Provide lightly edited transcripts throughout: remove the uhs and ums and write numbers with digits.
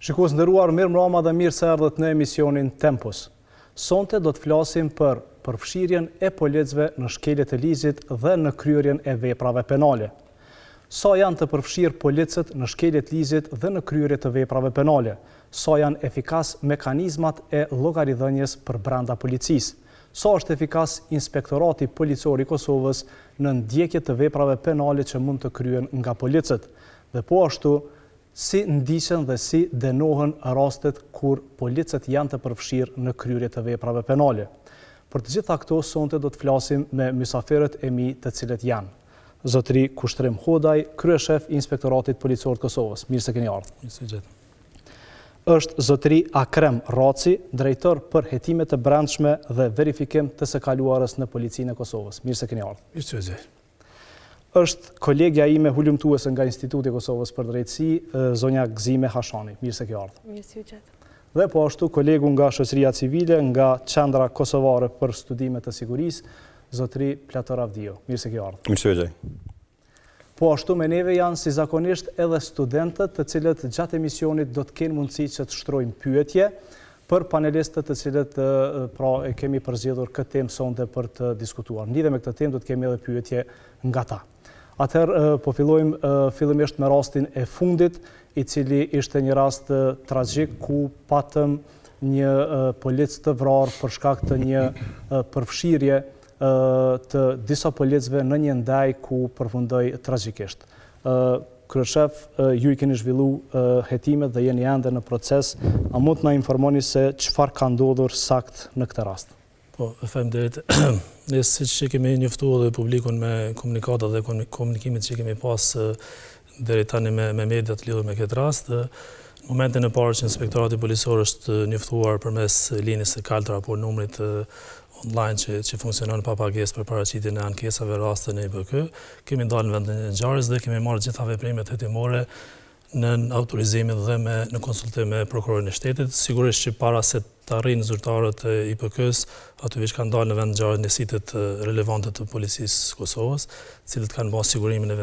Shikues nderuar, mirëmbrëma dhe mirë se erdhët në emisionin Tempus. Sonte do të flasim për përfshirjen e policëve në shkeljet e ligjit dhe në kryerjen e veprave penale. Sa janë të përfshirë policët në shkeljet e ligjit dhe në kryerje të veprave penale? Sa janë efikas mekanizmat e llogaridhënies për brenda policisë? Sa është efikas inspektorati policor i Kosovës në ndjekje të veprave penale që mund të kryen nga policët? Dhe po ashtu, si ndiqen dhe si denohen rastet kur policët janë të përfshirë në kryerje të veprave penale. Për të gjitha këto, sonte do të flasim me mysafirët e mi të cilët janë. Zotëri Kushtrim Hodaj, kryeshef i Inspektoratit Policor të Kosovës. Mirë se keni ardhur. Mirë se gjetë. Është zotëri Akrem Raci, drejtor për hetimet të brendshme dhe verifikim të së kaluarës në Policinë e Kosovës. Mirë se keni ardhur. Mirë se gjetë. Është kolegja ime hulumtuese nga Instituti i Kosovës për drejtësi, zonja Gzime Hashani. Mirë se ke ardhur. Mirë se gjetë. Dhe po ashtu kolegu nga shoqëria civile, nga Qendra Kosovare për Studime të Sigurisë, zotëri Plator Avdio. Mirë se ke ardhur. Mirë se gjetë. Po ashtu me neve janë si zakonisht edhe studentët të cilët gjatë emisionit do të kenë mundësi që të shtrojnë pyetje për panelistët të cilët e kemi përzgjedhur këtë temë sonte për të diskutuar. Lidhe me këtë temë do të kemi edhe pyetje nga ta. Atëherë po fillojmë fillimisht me rastin e fundit, i cili ishte një rast tragjik ku patëm një polic të vrarë për shkak të një përfshirje të disa policëve në një ndaj ku përfundoi tragjikisht. Kryeshef, ju i keni zhvillu hetimet dhe jeni ende në proces, a mund të na informoni se çfarë ka ndodhur sakt në këtë rast? Po, faleminderit. Ne siç që kemi njoftuar dhe publikun me komunikatat dhe komunikimet që kemi pas deri tani me mediat lidhur me këtë rast, në momentin e parë që inspektorati policor është njoftuar përmes linjës së kaltër apo numrit online që funksionon pa pagesë për paraqitjen e ankesave raste në IBK, kemi dalë në vendin e ngjarjes dhe kemi marrë gjitha veprimet hetimore në autorizimin dhe në konsultim me prokurorin e shtetit. Sigurisht që para se të arrijnë zyrtarët e IPK-s, atyvish kanë dalë në vend ngjarje njësitet relevante të policisë Kosovës, cilët kanë bërë sigurimin e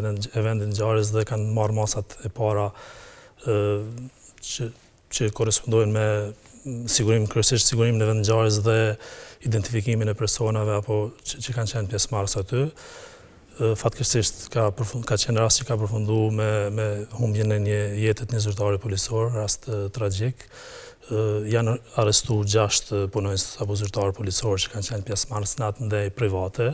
vendit ngjarjes dhe kanë marrë masat e para që korrespondojnë me kryesisht sigurimin e vend ngjarjes dhe identifikimin e personave apo që kanë qenë pjesëmarrës aty. Fatkeqësisht ka qenë rast që ka përfunduar me humbjen e një jete të një zyrtari policor, rast tragjik. Janë arrestuar 6 punonjës apo zyrtarë policor që kanë qenë pjesëmarrës në atë ndej private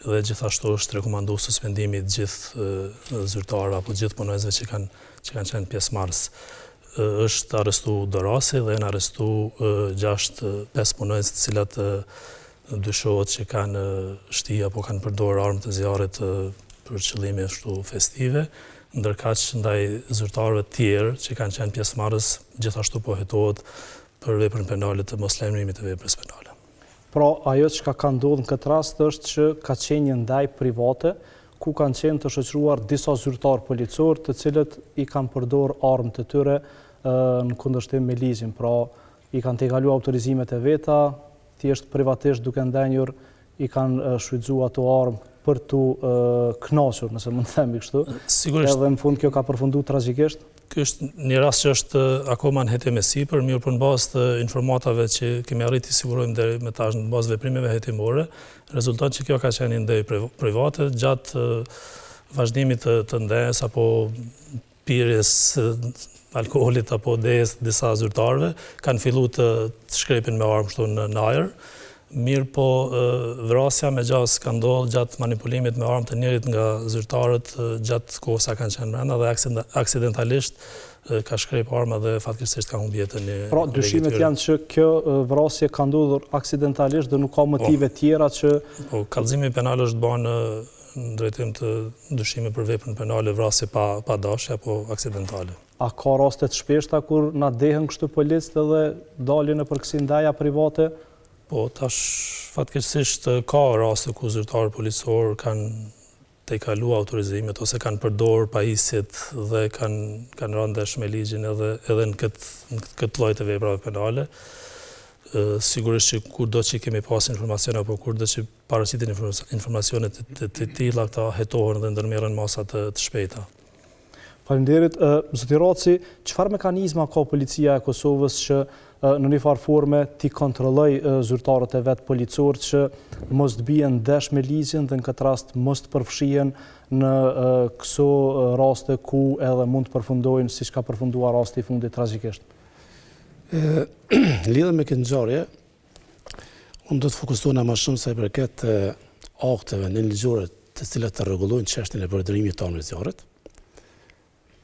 dhe gjithashtu është rekomanduar suspendimi të gjithë zyrtarëve apo të gjithë punonjësve që kanë qenë pjesëmarrës. Është arrestuar Dorasi dhe janë arrestuar 5 punonjës të cilat dyshohet që kanë shti apo kanë përdorur armë të zjarrit për qëllime ashtu festive, ndërkaq ndaj zyrtarëve të tjerë që kanë qenë pjesëmarrës gjithashtu po hetohet për veprën penale të moslajmërimit të veprës penale. Pra, ajo që ka ndodhur në këtë rast është që ka qenë një ndaj private ku kanë qenë të shoqëruar disa zyrtarë policor të cilët i kanë përdorur armë të tyre në kundërshtim me ligjin. Pra, i kanë tejkaluar autorizimet e veta, thjesht privatisht duke ndenjur i kanë shfrytzuar ato armë për tu kënaqur, nëse mund të themi kështu. Sigurisht. Edhe në fund kjo ka përfunduar tragjikisht. Ky është një rast që është akoma në hetim e sipër, mirë për në bazë të informatave që kemi arritur të sigurojmë deri më tash në bazë veprimeve hetimore, rezulton që kjo ka qenë një ndej private gjatë vazhdimit të ndjes apo pirjes alkoolit apo des disa zyrtarëve kanë filluar të shkrepin me armë kështu në ajër. Mirë po vrasja me gjas ka ndodhur gjatë manipulimit me armë të njërit nga zyrtarët gjatë kohës sa kanë qenë brenda dhe aksidentalisht ka shkrep arma dhe fatkeqësisht ka humbur jetën e. Pra, dyshimet janë që kjo vrasje ka ndodhur aksidentalisht dhe nuk ka motive tjera që. Po, kallëzimi penal është bërë në drejtim të dyshimit për veprën penale vrasje pa dashje apo aksidentale. A ka raste të shpeshta kur na dehen kështu policët edhe dalin nëpër kësi ndaja private? Po, tash fatkeqësisht ka raste ku zyrtarë policor kanë tejkaluar autorizimet ose kanë përdorur pajisjet dhe kanë rënë ndesh me ligjin edhe në këtë lloj të veprave penale. Sigurisht që kurdo që kemi pas informacione apo kurdo që paraqitin informacione të tilla, këta hetohen dhe ndërmerren masa të shpejta. Faleminderit. Zoti Raci, çfarë mekanizma ka policia e Kosovës që në një farë forme t'i kontrolloj zyrtarët e vet policor që mos të bien ndesh me ligjin dhe në këtë rast mos të përfshihen në këso raste ku edhe mund të përfundojnë siç ka përfunduar rasti i fundit tragjikisht? Lidhur me këtë ngjarje, unë do të fokusohena më shumë sa i përket akteve nënligjore të cilat të rregullojnë çështjen e përdorimit të armëve zjarrit,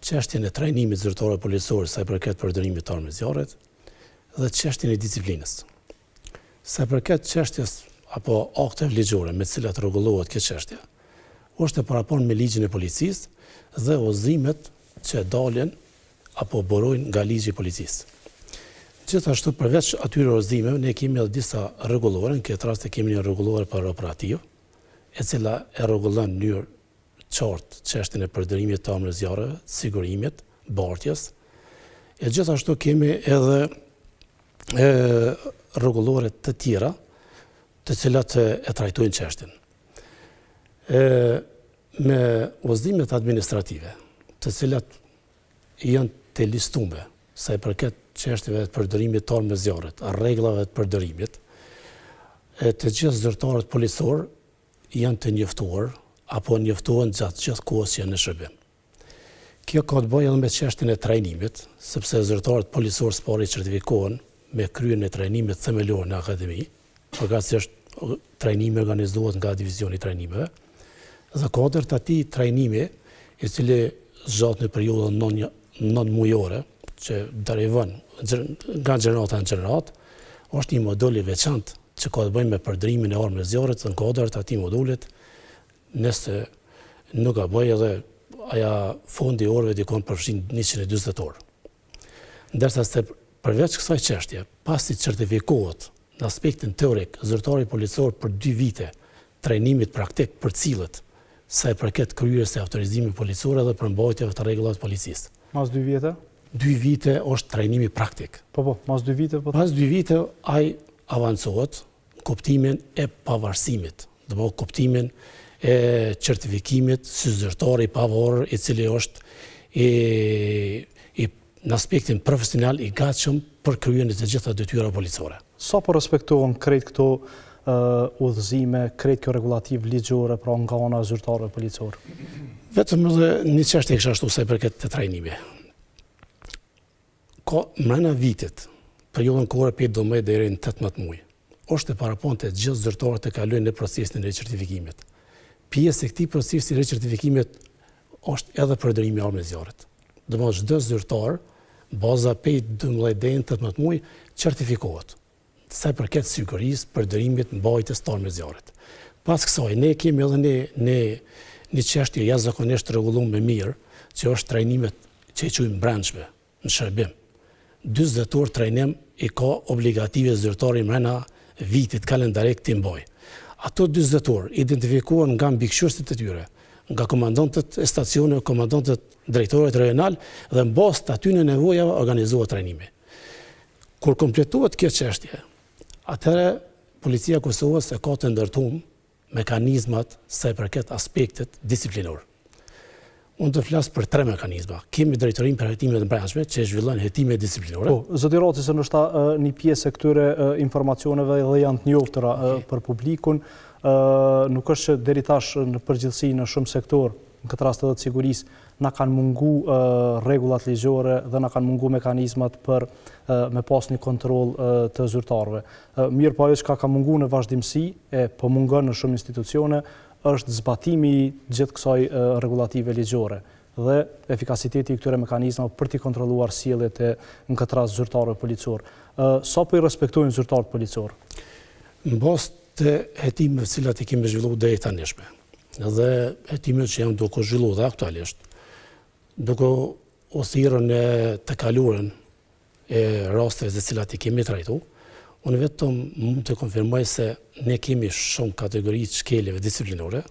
çështjen e trajnimit zyrtar policor sa i përket përdorimit të armëve zjarrit dhe çështjen e disiplinës. Sa i përket çështjes apo akteve ligjore me të cilat rregullohet kjo çështje, është e paraportur me ligjin e policisë dhe udhëzimet që dalin apo burojnë nga ligji i policisë. Gjithashtu përveç atyre udhëzimeve ne kemi edhe disa rregullore, në këtë rast kemi një rregullore për operativ, e cila e rregullon në mënyrë qartë çështjen e përdorimit të armëve zjarreve, sigurimit, bartjes. E gjithashtu kemi edhe rregullore të tjera të cilat e trajtojnë çështjen. Me udhëzimet administrative, të cilat janë të listuar sa i përket çështjeve të përdorimit të armëve zjarrit, rregullave të përdorimit, të gjithë zyrtarët policor janë të njoftuar apo njoftohen gjatë gjithë kohës që janë në shërbim. Kjo ka të bëjë edhe me çështjen e trajnimit, sepse zyrtarët policor s'pari certifikohen me kryen e trajnimit themelor në akademi, përkatësisht trajnimi organizohet nga divizioni i trajnimeve, dhe kuadër atij trajnimi, i cili zgjat në periudhën 9 mujore, që derivon nga gjenerat në gjenerat, është një modul i veçantë që ka të bëjë me përdorimin e armëve zjarrit, në kuadër të atij modulit, nëse nuk ka bëjë edhe aja fondi i orëve dikon përfshin 140 orë. Ndërsa se përveç kësaj çështje, pasi certifikohet në aspektin teorik zyrtari policor për 2 vite trajnimit praktik për cilët sa i përket kryerjes së autorizimit policor edhe për mbajtjeve të rregullave të policisë. Mas 2 vite? 2 vite është trajnimi praktik. Po, mas 2 vite? Pas 2 vite ai avancohet kuptimin e pavarësimit, do të thotë kuptimin e certifikimit si zyrtar i pavarur i cili është në aspektin profesional i gatshëm për kryen e të gjitha detyra policore. Sa po respektohen krejt këto udhëzime, krejt kjo regulativ ligjore pra nga ana e zyrtarëve policor? Vetëm edhe një çështje kisha ashtu sa i përket të trajnimit. Ka mrena vitit, periudhën kohore 15 deri në 18 muaj, është e parapunte gjithë zyrtarët të kalojnë në procesin e ricertifikimit. Pjesë e këtij procesi ricertifikimit është edhe përdorimi i armëve zjarrit. Do të thotë çdo zyrtar baza pej 12 deri në 18 muaj certifikohet sa i përket sigurisë, përdorimit, mbajtjes të armëve zjarrit. Pas kësaj ne kemi edhe një çështje jashtëzakonisht rregulluar më mirë, që është trajnimet që i quajmë brendshme në shërbim. 40 orë trajnim i ka obligative zyrtari mrena vitit kalendarik të mbajë. Ato 40 orë identifikohen nga mbikëqyrësit e tyre, nga komandantët e stacioneve, komandantët drejtorët rajonal dhe mbas të aty në nevojave organizohet trajnimi. Kur kompletohet kjo çështje, atëherë policia e Kosovës e ka të ndërtuar mekanizmat sa i përket aspektit disiplinor. Unë të flas për 3 mekanizma. Kemi drejtorinë për hetimet e brendshme që zhvillon hetime disiplinore. Po, zoti Raci, se ndoshta një pjesë e këtyre informacioneve dhe janë të njohura për publikun, nuk është që deri tash në përgjithësi në shumë sektor, në këtë rast edhe të sigurisë, na kanë mungu rregullat ligjore dhe na kanë mungu mekanizmat për me pas një kontroll të zyrtarëve. Mirë po ajo që ka mungu në vazhdimsi, po mungon në shumë institucione, është zbatimi i gjithë kësaj rregullative ligjore dhe efikasiteti i këtyre mekanizmave për të kontrolluar sjelljet e në këtë rast zyrtarëve policor. Sa po i respektojnë zyrtarët policor? Mbas të hetimeve të cilat i kemi zhvilluar deri tanishme, dhe hetimet që janë duke zhvilluar dhe aktualisht, duke osirën e të kaluarën e rasteve të cilat i kemi trajtuar, unë vetëm mund të konfirmoj se ne kemi shumë kategori të shkeljeve disiplinore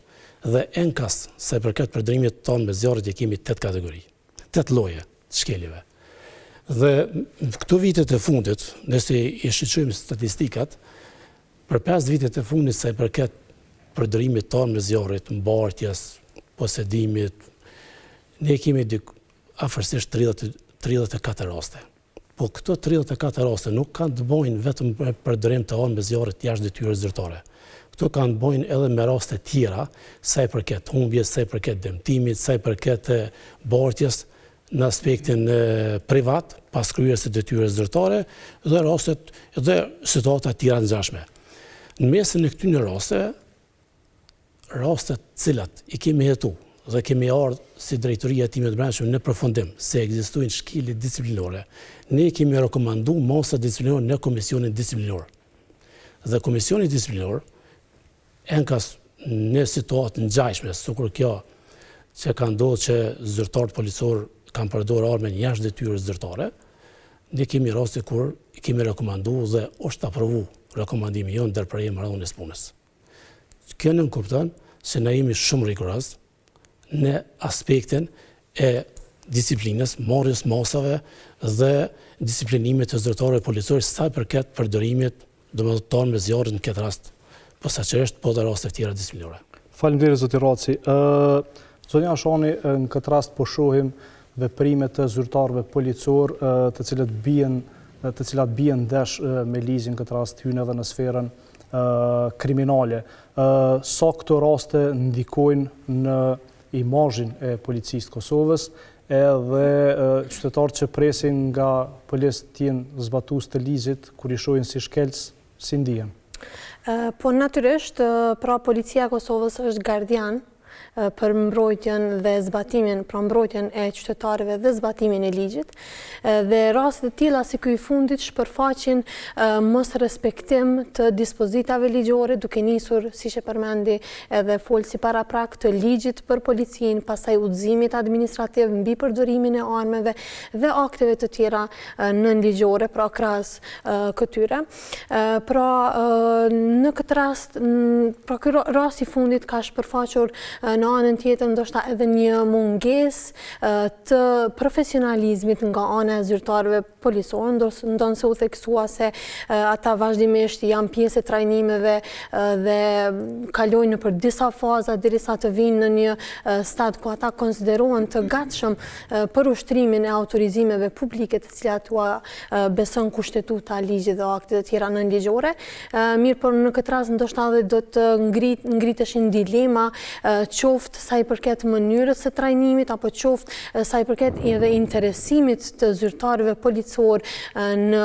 dhe enkas sa i përket përdorimit tonë me zjarrit i kemi 8 kategori, 8 lloje të shkeljeve. Dhe këto vitet e fundit, nëse i shiqojmë statistikat, për 5 vitet e fundit sa i përket përdorimit tonë me zjarrit, mbartjes, posedimit, ne kemi afërsisht 34 raste. Po këto 34 raste nuk kanë të bojnë vetëm me përdorim të armëve zjarre jashtë detyrës zyrtare. Këto kanë të bojnë edhe me raste tjera, sa i përket humbjes, sa i përket dëmtimit, sa i përket bartjes në aspektin privat, pas kryerjes së detyrës zyrtare, dhe rastet dhe situata tjera ngjashme. Në mesin e këtyre rastet cilat i kemi hetu dhe kemi ardhur si drejtoria e timit të brendshëm në përfundim se ekzistojnë shkelje disiplinore, ne kemi rekomanduar masa disiplinore në komisionin disiplinor. Dhe komisioni disiplinor enkas në situatë ngjashme, sikur kjo që ka ndodhur që zyrtarët policor kanë përdorur armën jashtë detyrës zyrtare, ne kemi raste kur i kemi rekomanduar dhe është aprovu rekomandimi jonë ndërprerje marrëdhënies punës. Kjo nuk kupton se ne jemi shumë rigoroz në aspektin e disiplinës, marrjes masave dhe disiplinimit të zyrtarëve policor sa i përket përdorimit domethënë me zjarre në këtë rast, posaçërisht po dhe raste tjera disiplinore. Faleminderit zoti Raci. Zonja Ashani, në këtë rast po shohim veprime të zyrtarëve policor të cilat bien ndesh me ligjin, këtë rast hyn edhe në sferën kriminale. Sa këto raste ndikojnë në imazhin e policisë të Kosovës edhe qytetarët që presin nga policia të jenë zbatues të ligjit kur i shohin si shkelc, si ndihen? Po natyrisht, pra policia e Kosovës është gardian për mbrojtjen dhe zbatimin, pra mbrojtjen e qytetarëve dhe zbatimin e ligjit. Dhe raste të tilla si ky i fundit shpërfaqin mos respektim të dispozitave ligjore, duke nisur, siç e përmendi edhe folsi paraprak, të ligjit për policinë, pastaj udhëzimit administrativ mbi përdorimin e armëve dhe akteve të tjera nënligjore, pra krahas këtyre. Pra në këtë rast, pra ky rast i fundit ka shpërfaqur në anën tjetër ndoshta edhe një mungesë të profesionalizmit nga ana e zyrtarëve policor, ndonse u theksua se ata vazhdimisht janë pjesë e trajnimeve dhe kalojnë nëpër disa faza derisa të vinë në një stad ku ata konsiderohen të gatshëm për ushtrimin e autorizimeve publike të cilat ua beson kushtetuta, ligji dhe aktet e tjera nënligjore. Mirë, por në këtë rast ndoshta edhe do të ngriteshin dilema qoftë sa i përket mënyrës së trajnimit, apo qoftë sa i përket edhe interesimit të zyrtarëve policor në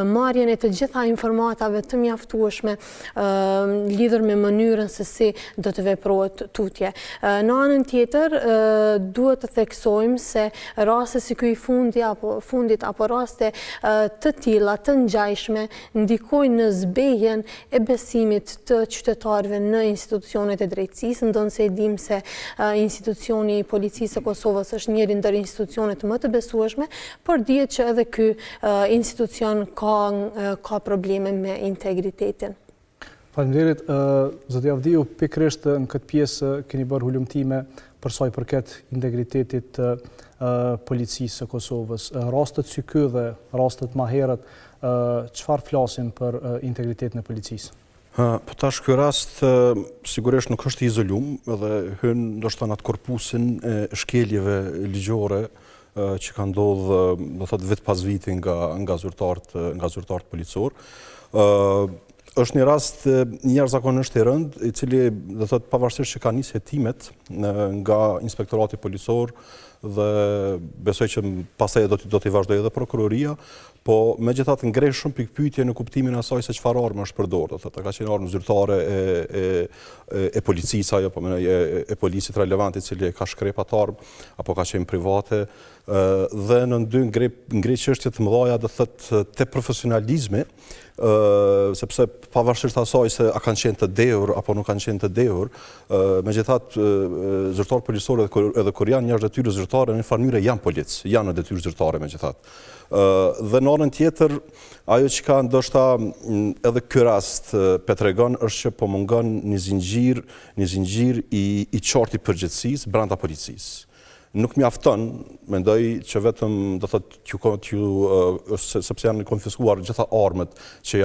marrjen e të gjitha informatave të mjaftueshme lidhur me mënyrën se si do të veprohet tutje. Në anën tjetër, duhet të theksojmë se raste si ky i fundit apo raste të tilla të ngjashme ndikojnë në zbehjen e besimit të qytetarëve në institucionet e drejtësisë, ndonse e dim se institucioni i policisë së Kosovës është njëri ndër institucionet më të besueshme, por dihet që edhe ky institucion ka probleme me integritetin. Faleminderit. Zoti Avdiu, pikërisht në këtë pjesë keni bërë hulumtime për sa i përket integritetit të policisë së Kosovës. Rastet si ky dhe rastet më herët, çfarë flasin për integritetin e policisë? Po tash ky rast sigurisht nuk është i izolum dhe hyn ndoshta në atë korpusin e shkeljeve ligjore që kanë ndodhur, do thotë vit pas viti nga zyrtarët policor. Është një rast një jashtëzakonisht i rënd, i cili do thotë pavarësisht që ka nisë hetimet nga inspektorati policor dhe besoj që pastaj do t'i vazhdojë edhe prokuroria, po megjithatë ngrej shumë pikpyetje në kuptimin e asaj se çfarë armë është përdorur, do thotë ka qenë armë zyrtare e policisë ajo, po e polisit relevant i cili ka shkrepat armë apo ka qenë private, dhe në dy ngrej çështje të mëdha, do thotë te profesionalizmi, sepse pavarësisht asaj se a kanë qenë të dehur apo nuk kanë qenë të dehur, megjithatë zyrtarët policorë edhe kur janë jashtë detyrës zyrtare në farë mënyrë janë polic, janë në detyrë zyrtare megjithatë. Dhe në anën tjetër, ajo që ka ndoshta edhe ky rast pe tregon është që po mungon një zinxhir i qartë i përgjegjësisë brenda policisë. nuk mjafton, mendoj që vetëm do thotë sepse janë konfiskuar gjitha armët që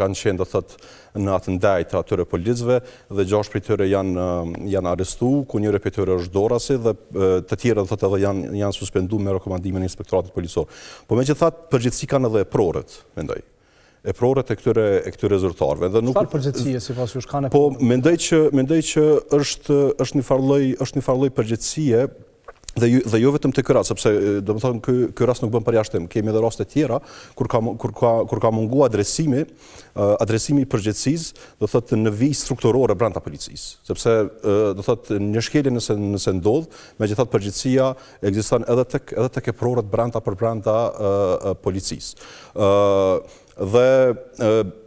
kanë qenë do thotë në atë ndaj të atyre policëve dhe 6 prej tyre janë arrestuar, ku njëri prej tyre është dorasi dhe të tjerë do thotë edhe janë suspenduar me rekomandimin e inspektoratit policor. Po megjithatë përgjithësi kanë edhe eprorët, mendoj. Eprorët e këtyre zyrtarëve. Çfarë përgjithësie sipas jush kanë? Po mendoj që është një farlloj përgjithësie dhe jo vetëm të ky rast, sepse domethënë ky rast nuk bën përjashtim. Kemi edhe raste tjera kur ka munguar adresimi i përgjegjësisë, do thotë në vijë strukturore brenda policisë, sepse do thotë një shkelje nëse ndodh, megjithatë përgjegjësia ekziston edhe tek eprorët brenda policisë. Dhe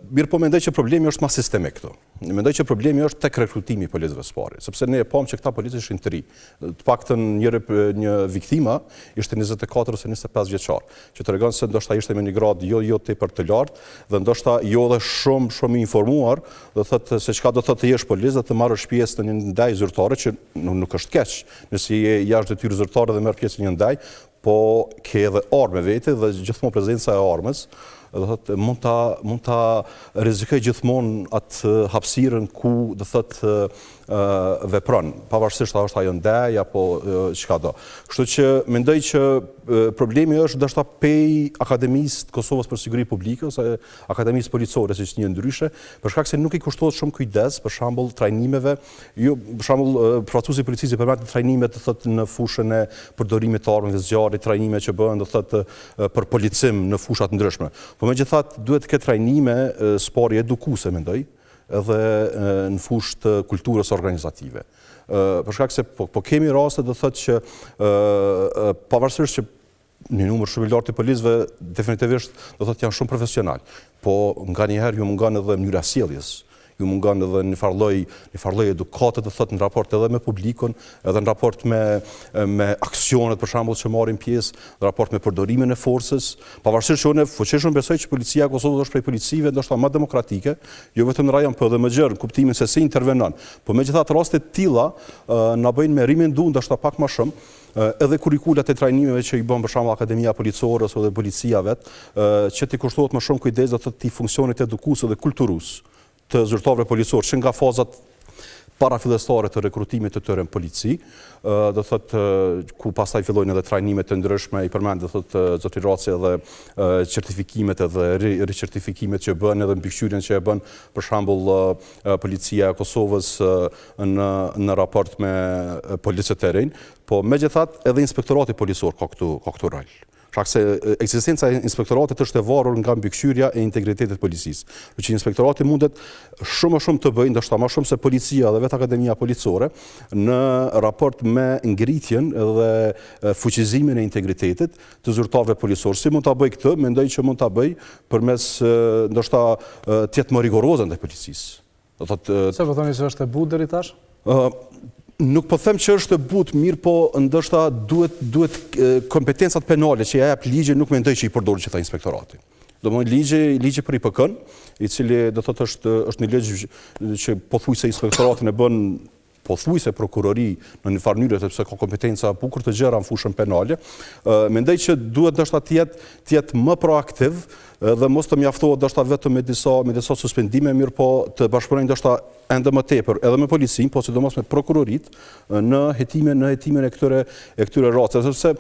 mirë po mendoj që problemi është ma sistemik këtu. Mendoj që problemi është tek rekrutimi i policëve së pari, sepse ne e pam që këta policë ishin të ri. Të paktën një viktima ishte 24 ose 25 vjeçar, që tregon se ndoshta ishte me një grad jo tepër të lartë dhe ndoshta jo dhe shumë i informuar, do thotë se çka do thotë të jesh policë dhe të marrësh pjesë në një ndaj zyrtare që nuk është keq, nëse je jashtë detyrë zyrtare dhe merr pjesë në një ndaj, po ke edhe armë vete dhe gjithmonë prezenca e armës mund ta rrezikoj gjithmonë atë hapësirën ku do thotë vepron, pavarësisht a është ajo ndaj apo çka do. Kështu që mendoj që problemi është ndoshta pej Akademisë të Kosovës për Siguri Publike ose Akademisë Policore, siç një ndryshe, për shkak se nuk i kushtohet shumë kujdes, për shembull trajnimeve, për shembull përfaqësuesi i policisë përmend trajnime të thotë në fushën e përdorimit të armëve zgjarit, trajnime që bëhen do thotë për policim në fusha të ndryshme. Po megjithatë duhet të ketë trajnime spori edukuese, mendoj, edhe në fushë të kulturës organizative. Për shkak se po kemi raste do thotë që pavarësisht që një numër shumë i lartë të policëve definitivisht do thotë janë shumë profesional, po nganjëherë ju mungon edhe mënyra sjelljes. Ju mungon edhe një farlloj edukate do thotë në raport edhe me publikun, edhe në raport me aksionet për shembull që marrin pjesë, në raport me përdorimin e forcës, pavarësisht që unë fuqishëm besoj që policia e Kosovës është prej policive ndoshta më demokratike, jo vetëm në rajon, por edhe më gjerë, në kuptimin se si intervenon. Po megjithatë raste të tilla na bëjnë me rimendu ndoshta pak më shumë edhe kurrikulat e trajnimeve që i bën për shembull Akademia Policore ose policia vet, që ti kushtohet më shumë kujdes do thotë ti funksionit edukues dhe kulturus të zyrtarëve policor që nga fazat parafillestare të rekrutimit të tyre në polici, do thotë ku pastaj fillojnë edhe trajnimet të ndryshme, i përmend do thotë zoti Raci edhe certifikimet edhe ricertifikimet që bën edhe mbikëqyrjen që e bën për shembull policia e Kosovës në raport me policët e rinj, po megjithatë edhe inspektorati policor ka këtu rol. Shkak se ekzistenca e inspektoratit është e varur nga mbikëqyrja e integritetit të policisë. Që inspektorati mundet shumë të bëjë, ndoshta më shumë se policia dhe vetë Akademia Policore, në raport me ngritjen dhe fuqizimin e integritetit të zyrtarëve policor. Si mund ta bëj këtë? Mendoj që mund ta bëj përmes ndoshta të jetë më rigoroze ndaj policisë. Do thotë se po thoni se është e butë deri tash? Nuk po them që është e butë, mirë po ndoshta duhet kompetencat penale që ja jep ligji, nuk mendoj që i përdor gjitha inspektorati. Domethënë ligji për IPK-n, i cili do thotë është një ligj që pothuajse inspektoratin e bën pothuajse prokurori në një farë mënyrë sepse ka kompetenca bukur të gjëra në fushën penale. Mendoj që duhet ndoshta të jetë më proaktiv dhe mos të mjaftohet ndoshta vetëm me disa suspendime, mirë po të bashkëpunojë ndoshta ende më tepër edhe me policinë, po sidomos me prokurorit në hetimin e këtyre racave, sepse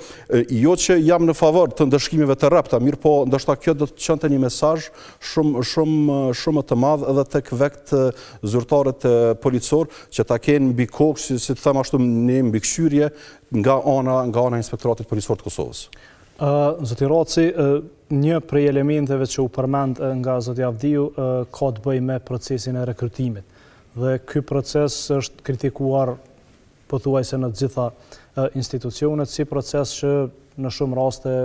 jo që jam në favor të ndëshkimeve të rrepta, mirë po ndoshta kjo do të çonte një mesazh shumë të madh edhe tek vetë zyrtarët policor që ta kenë mbi kokë, si të them ashtu, një mbikëqyrje nga ana Inspektoratit Policor të Kosovës. Zoti Raci, një prej elementeve që u përmend nga zoti Avdiu ka të bëjë me procesin e rekrutimit. Dhe ky proces është kritikuar pothuajse në të gjitha institucionet si proces që në shumë raste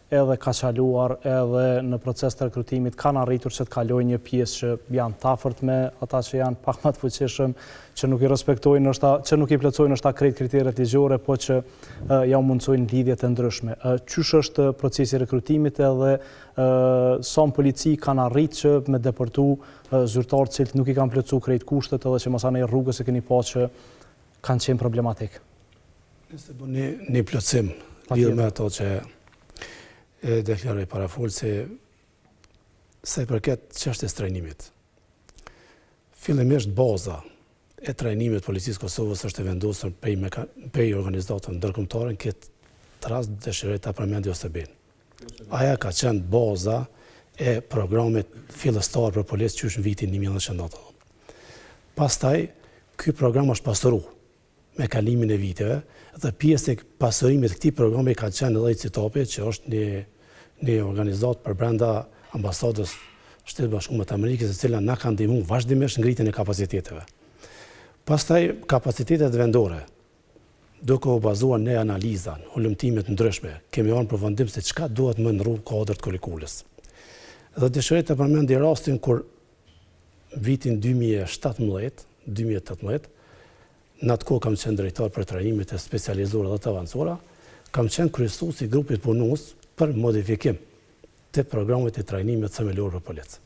edhe ka qaluar, edhe në proces të rekrutimit kanë arritur që të kalojnë një pjesë që janë tafërt me ata që janë pak më të fuqishëm, që nuk i respektojnë, që nuk i plotësojnë krejt kriteret ligjore, po që ja u mundsojnë lidhjet e ndryshme. Qysh është procesi i rekrutimit edhe sa polici kanë arritur që me deportu zyrtarë cilët nuk i kanë plotësuar krejt kushtet edhe që masanej rrugës e keni pasur që kanë qenë problematik? Nëse bo një plotësim lidhë me ato që e deklaroj parafolë se i përket çështjes trajnimit. Fillimisht baza e trajnimit policisë Kosovës është e vendosur prej organizatave ndërkombëtare, në këtë rast dëshiroj ta përmendja Osebin. Aja ka qenë baza e programit fillestar për policë që është në vitin 1990. Pastaj, ky program është pasuru me kalimin e viteve dhe pjesë e pasurimit këtij programi ka qenë edhe CITOP, që është një organizatë për brenda ambasadës Shtetit Bashkuar të Amerikës, e cila na ka ndihmuar vazhdimisht ngritjen e kapaciteteve. Pastaj, kapacitetet vendore, duke u bazuar në analiza, në hulumtime të ndryshme, kemi marrë përfundim se çka duhet më ndrru kuadrit kurrikulës. Dhe dëshiroj të përmend rastin kur vitin 2018, në atë kohë kam qenë drejtor për trajnimet e specializuara dhe të avancuara, kam qenë kryesues i grupit punues për modifikim të programit e trajnimit themelor për policë.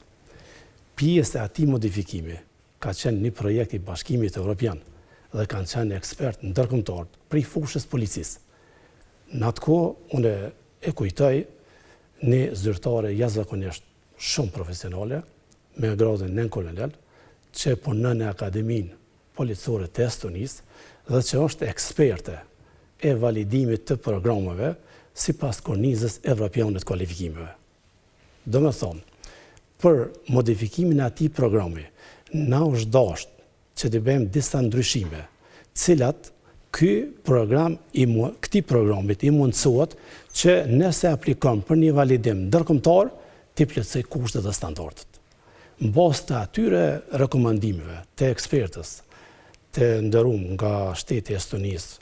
Pjesë e atij modifikimi ka qenë një projekt i Bashkimit Evropian dhe kanë qenë ekspert ndërkombëtar prej fushës policisë. Në atë kohë unë e kujtoj një zyrtare jashtëzakonisht shumë profesionale, me gradën nën kolonel, që punon në Akademinë Policore të Estonisë dhe që është eksperte e validimit të programeve sipas kornizës evropiane të kualifikimeve. Do me thonë, për modifikimin e atij programi, na është dashur që të bëjmë disa ndryshime, cilat këtij programit i mundësohet që nëse aplikon për një validim ndërkombëtar, të plotësoj kushtet dhe standardet. Në bazë të atyre rekomandimeve të ekspertës të nderuar nga shteti i Estonisë,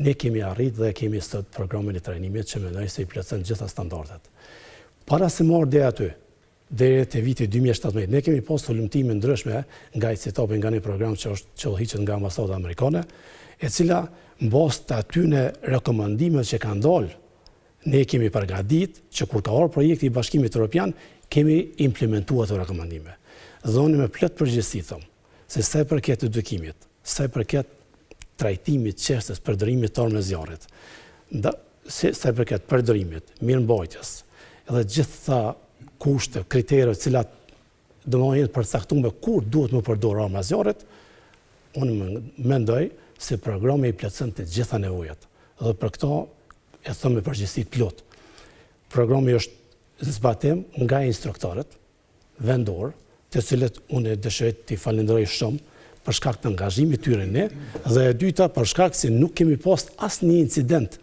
ne kemi arritur dhe kemi sot programin e trajnimit që mendoj se i plotëson gjitha standardet. Para se marrë deri aty, deri te viti 2017, ne kemi pas hulumtime ndryshme nga CITOP, nga një program që është qëllhiqet nga ambasada amerikane, e cila në bazë të atyre rekomandimeve që kanë dalë, ne kemi përgatitur që kur ka ardhur projekti i Bashkimit Evropian, kemi implementuar ato rekomandime. Dhe unë me plot përgjegjësi them se sa i përket edukimit, sa i përket trajtimit çështës përdorimit të armëve zjarrit, sa i përket përdorimit, mirëmbajtjes, edhe gjitha kushte, kriteret, cilat do të jenë përcaktuar kur duhet më përdor arma zjarrit, unë mendoj se programi i plotëson të gjitha nevojat. Dhe për këto e them me përgjegjësi plot. Programi është zbatim nga instruktorët vendor, të cilët unë dëshiroj t'i falenderoj shumë për shkak të angazhimit tyre ne, dhe e dyta për shkak se nuk kemi pas asnjë incident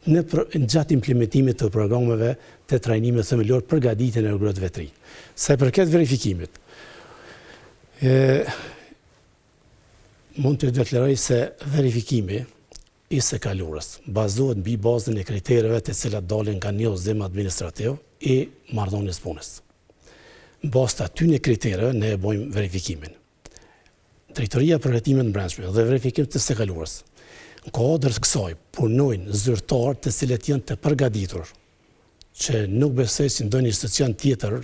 në gjatë implementimit të programeve të trajnimit themelor për përgatitjen e gruas vetëri. Sa i përket verifikimit, mund të deklaroj se verifikimi i së kaluarës bazohet mbi bazën e kritereve të cilat dalin nga një udhëzim administrativ i marrëdhënies punës. Në bazë të atyre kritereve ne e bëjmë verifikimin. Drejtoria për hetimit brendshme dhe verifikim të së kaluarës. Në kuadër të kësaj punojnë zyrtarë të cilët janë të përgatitur, që nuk besoj se ndonjë institucion tjetër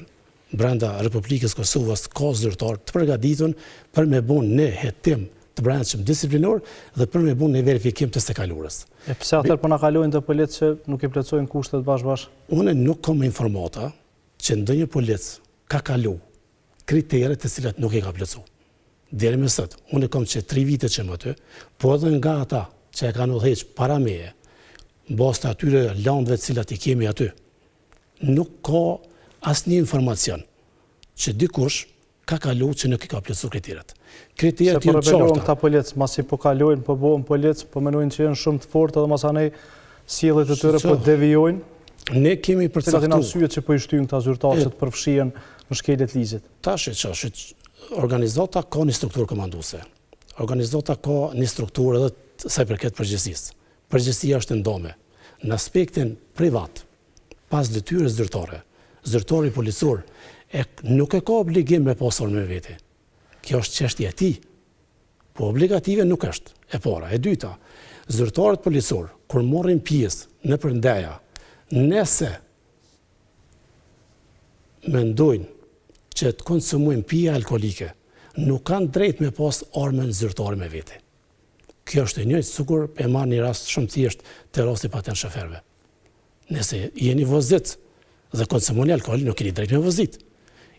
brenda Republikës Kosovës ka zyrtarë të përgatitur për me bënë një hetim të brendshëm disiplinor dhe për me bënë një verifikim të së kaluarës. E pse atëherë po na kalojnë të policë që nuk i plotësojnë kushtet bashkë? Unë nuk kam informata që ndonjë polic ka kalu kriteret të cilat nuk i ka plotësuar. Deri më sot, unë kam që 3 vite që më aty, po edhe nga ata që e kanë udhëheq para meje, në bazë të atyre landëve të cilat i kemi aty, nuk ka asnjë informacion që dikush ka kalu që nuk i ka plotësuar kriteret. Kriteret janë qarta. Se po këta policë, masi po kalojnë, po bëhen policë, po mendojnë që janë shumë të fortë dhe masanej sjelljet e tyre po devijojnë. Ne kemi përcaktuar. Cilat janë arsyet që po i shtyjnë këta zyrtarë që të përfshihen në shkeljet ligjit? Tash organizata ka një strukturë komanduese. Organizata ka një strukturë edhe sa i përket përgjegjësisë. Përgjegjësia është ndome. Në aspektin privat, pas detyrës zyrtare, zyrtari policor nuk e ka obligim me pas armë vete. Kjo është çështja e tij. Po obligative nuk është. E para, e dyta, zyrtarët policor kur morrin pjesë në përndaja, nëse mendojnë që të konsumojnë pije alkoolike, nuk kanë drejt me pas armën zyrtare me vete. Kjo është e njëjtë sikur e marr një rast shumë thjesht të rasti patent shoferëve. Nëse jeni vozit dhe konsumoni alkool, nuk keni drejt me vozit.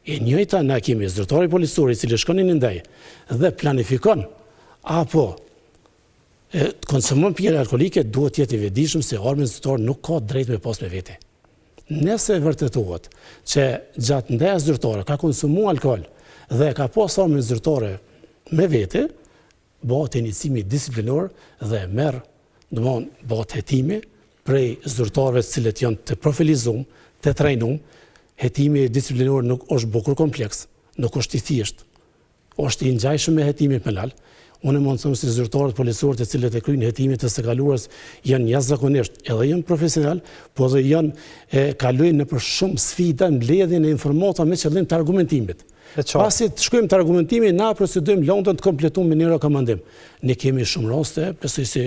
E njëjta na kemi zyrtari policor i cili shkon në ndaj dhe planifikon apo konsumon pije alkoolike, duhet të jetë i vetëdijshëm se armën zyrtar nuk ka drejt me pas me vete. Nëse vërtetohet që gjatë ndaja zyrtare ka konsumuar alkool dhe ka pas armën zyrtare me vete, bëhet iniciimi disiplinor dhe bëhet hetimi prej zyrtarëve të cilët janë të profilizuar, të trajnuar. Hetimi disiplinor nuk është bukur kompleks, nuk është i thjesht, është i ngjajshëm me hetimin penal. Unë mund të them se zyrtarët policorë të cilët e kryejnë hetimin të së kaluarës janë jashtëzakonisht edhe janë profesional, po dhe janë kalojnë nëpër shumë sfida në mbledhjen e informata me qëllim të argumentimit. Pasi të shkojmë të argumentimi, na procedojmë lëndën të kompletuar me një rekomandim. Ne kemi shumë raste, besoj se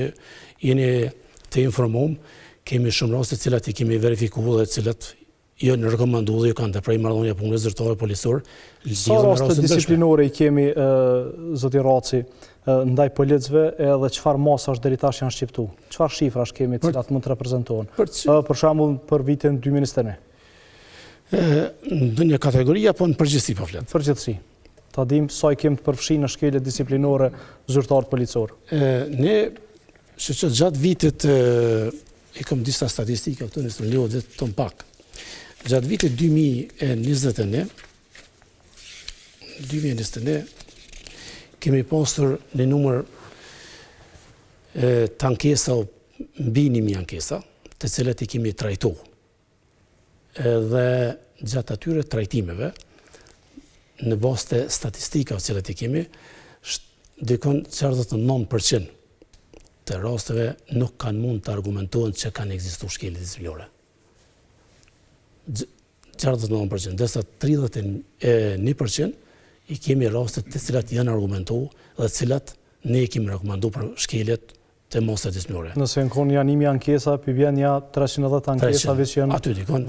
jeni të informuar, kemi shumë raste të cilat i kemi verifikuar dhe të cilat janë rekomanduar dhe ju kanë tepër marrëdhënie punës zyrtare policor. Sa raste disiplinore i kemi, zoti Raci, ndaj policëve edhe çfarë masash deri tash janë shqiptuar? Çfarë shifrash kemi të cilat mund të reprezentojnë? Për shembull për vitin 2021. Në një kategori apo në përgjithësi po flet? Përgjithësi. Ta dim sa i kemi të përfshirë në shkelje disiplinore zyrtarët policor. Ne që gjatë vitit i kam disa statistika këtu në studio dhe të pak. Gjatë vitit 2021 kemi pasur në numër të ankesa mbi 1000 ankesa, të cilat i kemi trajtuar. Dhe gjatë atyre trajtimeve, në bazë të statistikave të cilat i kemi, dikon 49% të rasteve nuk kanë mund të argumentohen që kanë ekzistuar shkelje disiplinore. 49%, desa 31% i kemi rastet të cilat janë argumentuar dhe të cilat ne i kemi rekomanduar për shkeljet të mosat disiplinore. Nëse në konë janë 1000 ankesa, përbjen ja 310 ankesave që janë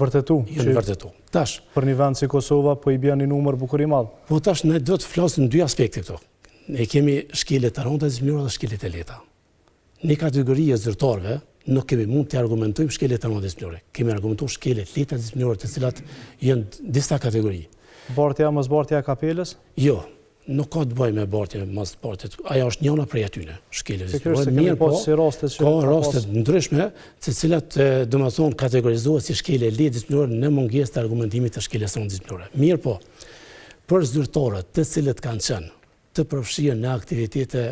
vërtetu. Janë vërtetu. Tash, për një vend si Kosova, po i bjen një numër bukur i madh. Po tash ne do të flasim në dy aspekte këto. Ne kemi shkeljet të rënda disiplinore dhe shkeljet e lehta. Në kategori e zyrtarëve nuk kemi mund të argumentojmë shkeljet të rënda disiplinore. Kemi argumentuar shkeljet lehta disiplinore të cilat janë disa kategori. Bartja mos bartja e kapelës? Jo, nuk ka të bëjë me bartje mos bartje. Ajo është njëna prej atyre, shkeljet disiplinore. Mirë, po si rastet që ka raste ndryshme, të cilat domethënë kategorizohet si shkelje lehtë disiplinore në mungesë të argumentimit të shkeljes së disiplinore. Mirë, po për zyrtarët të cilët kanë qenë të përfshirë në aktivitete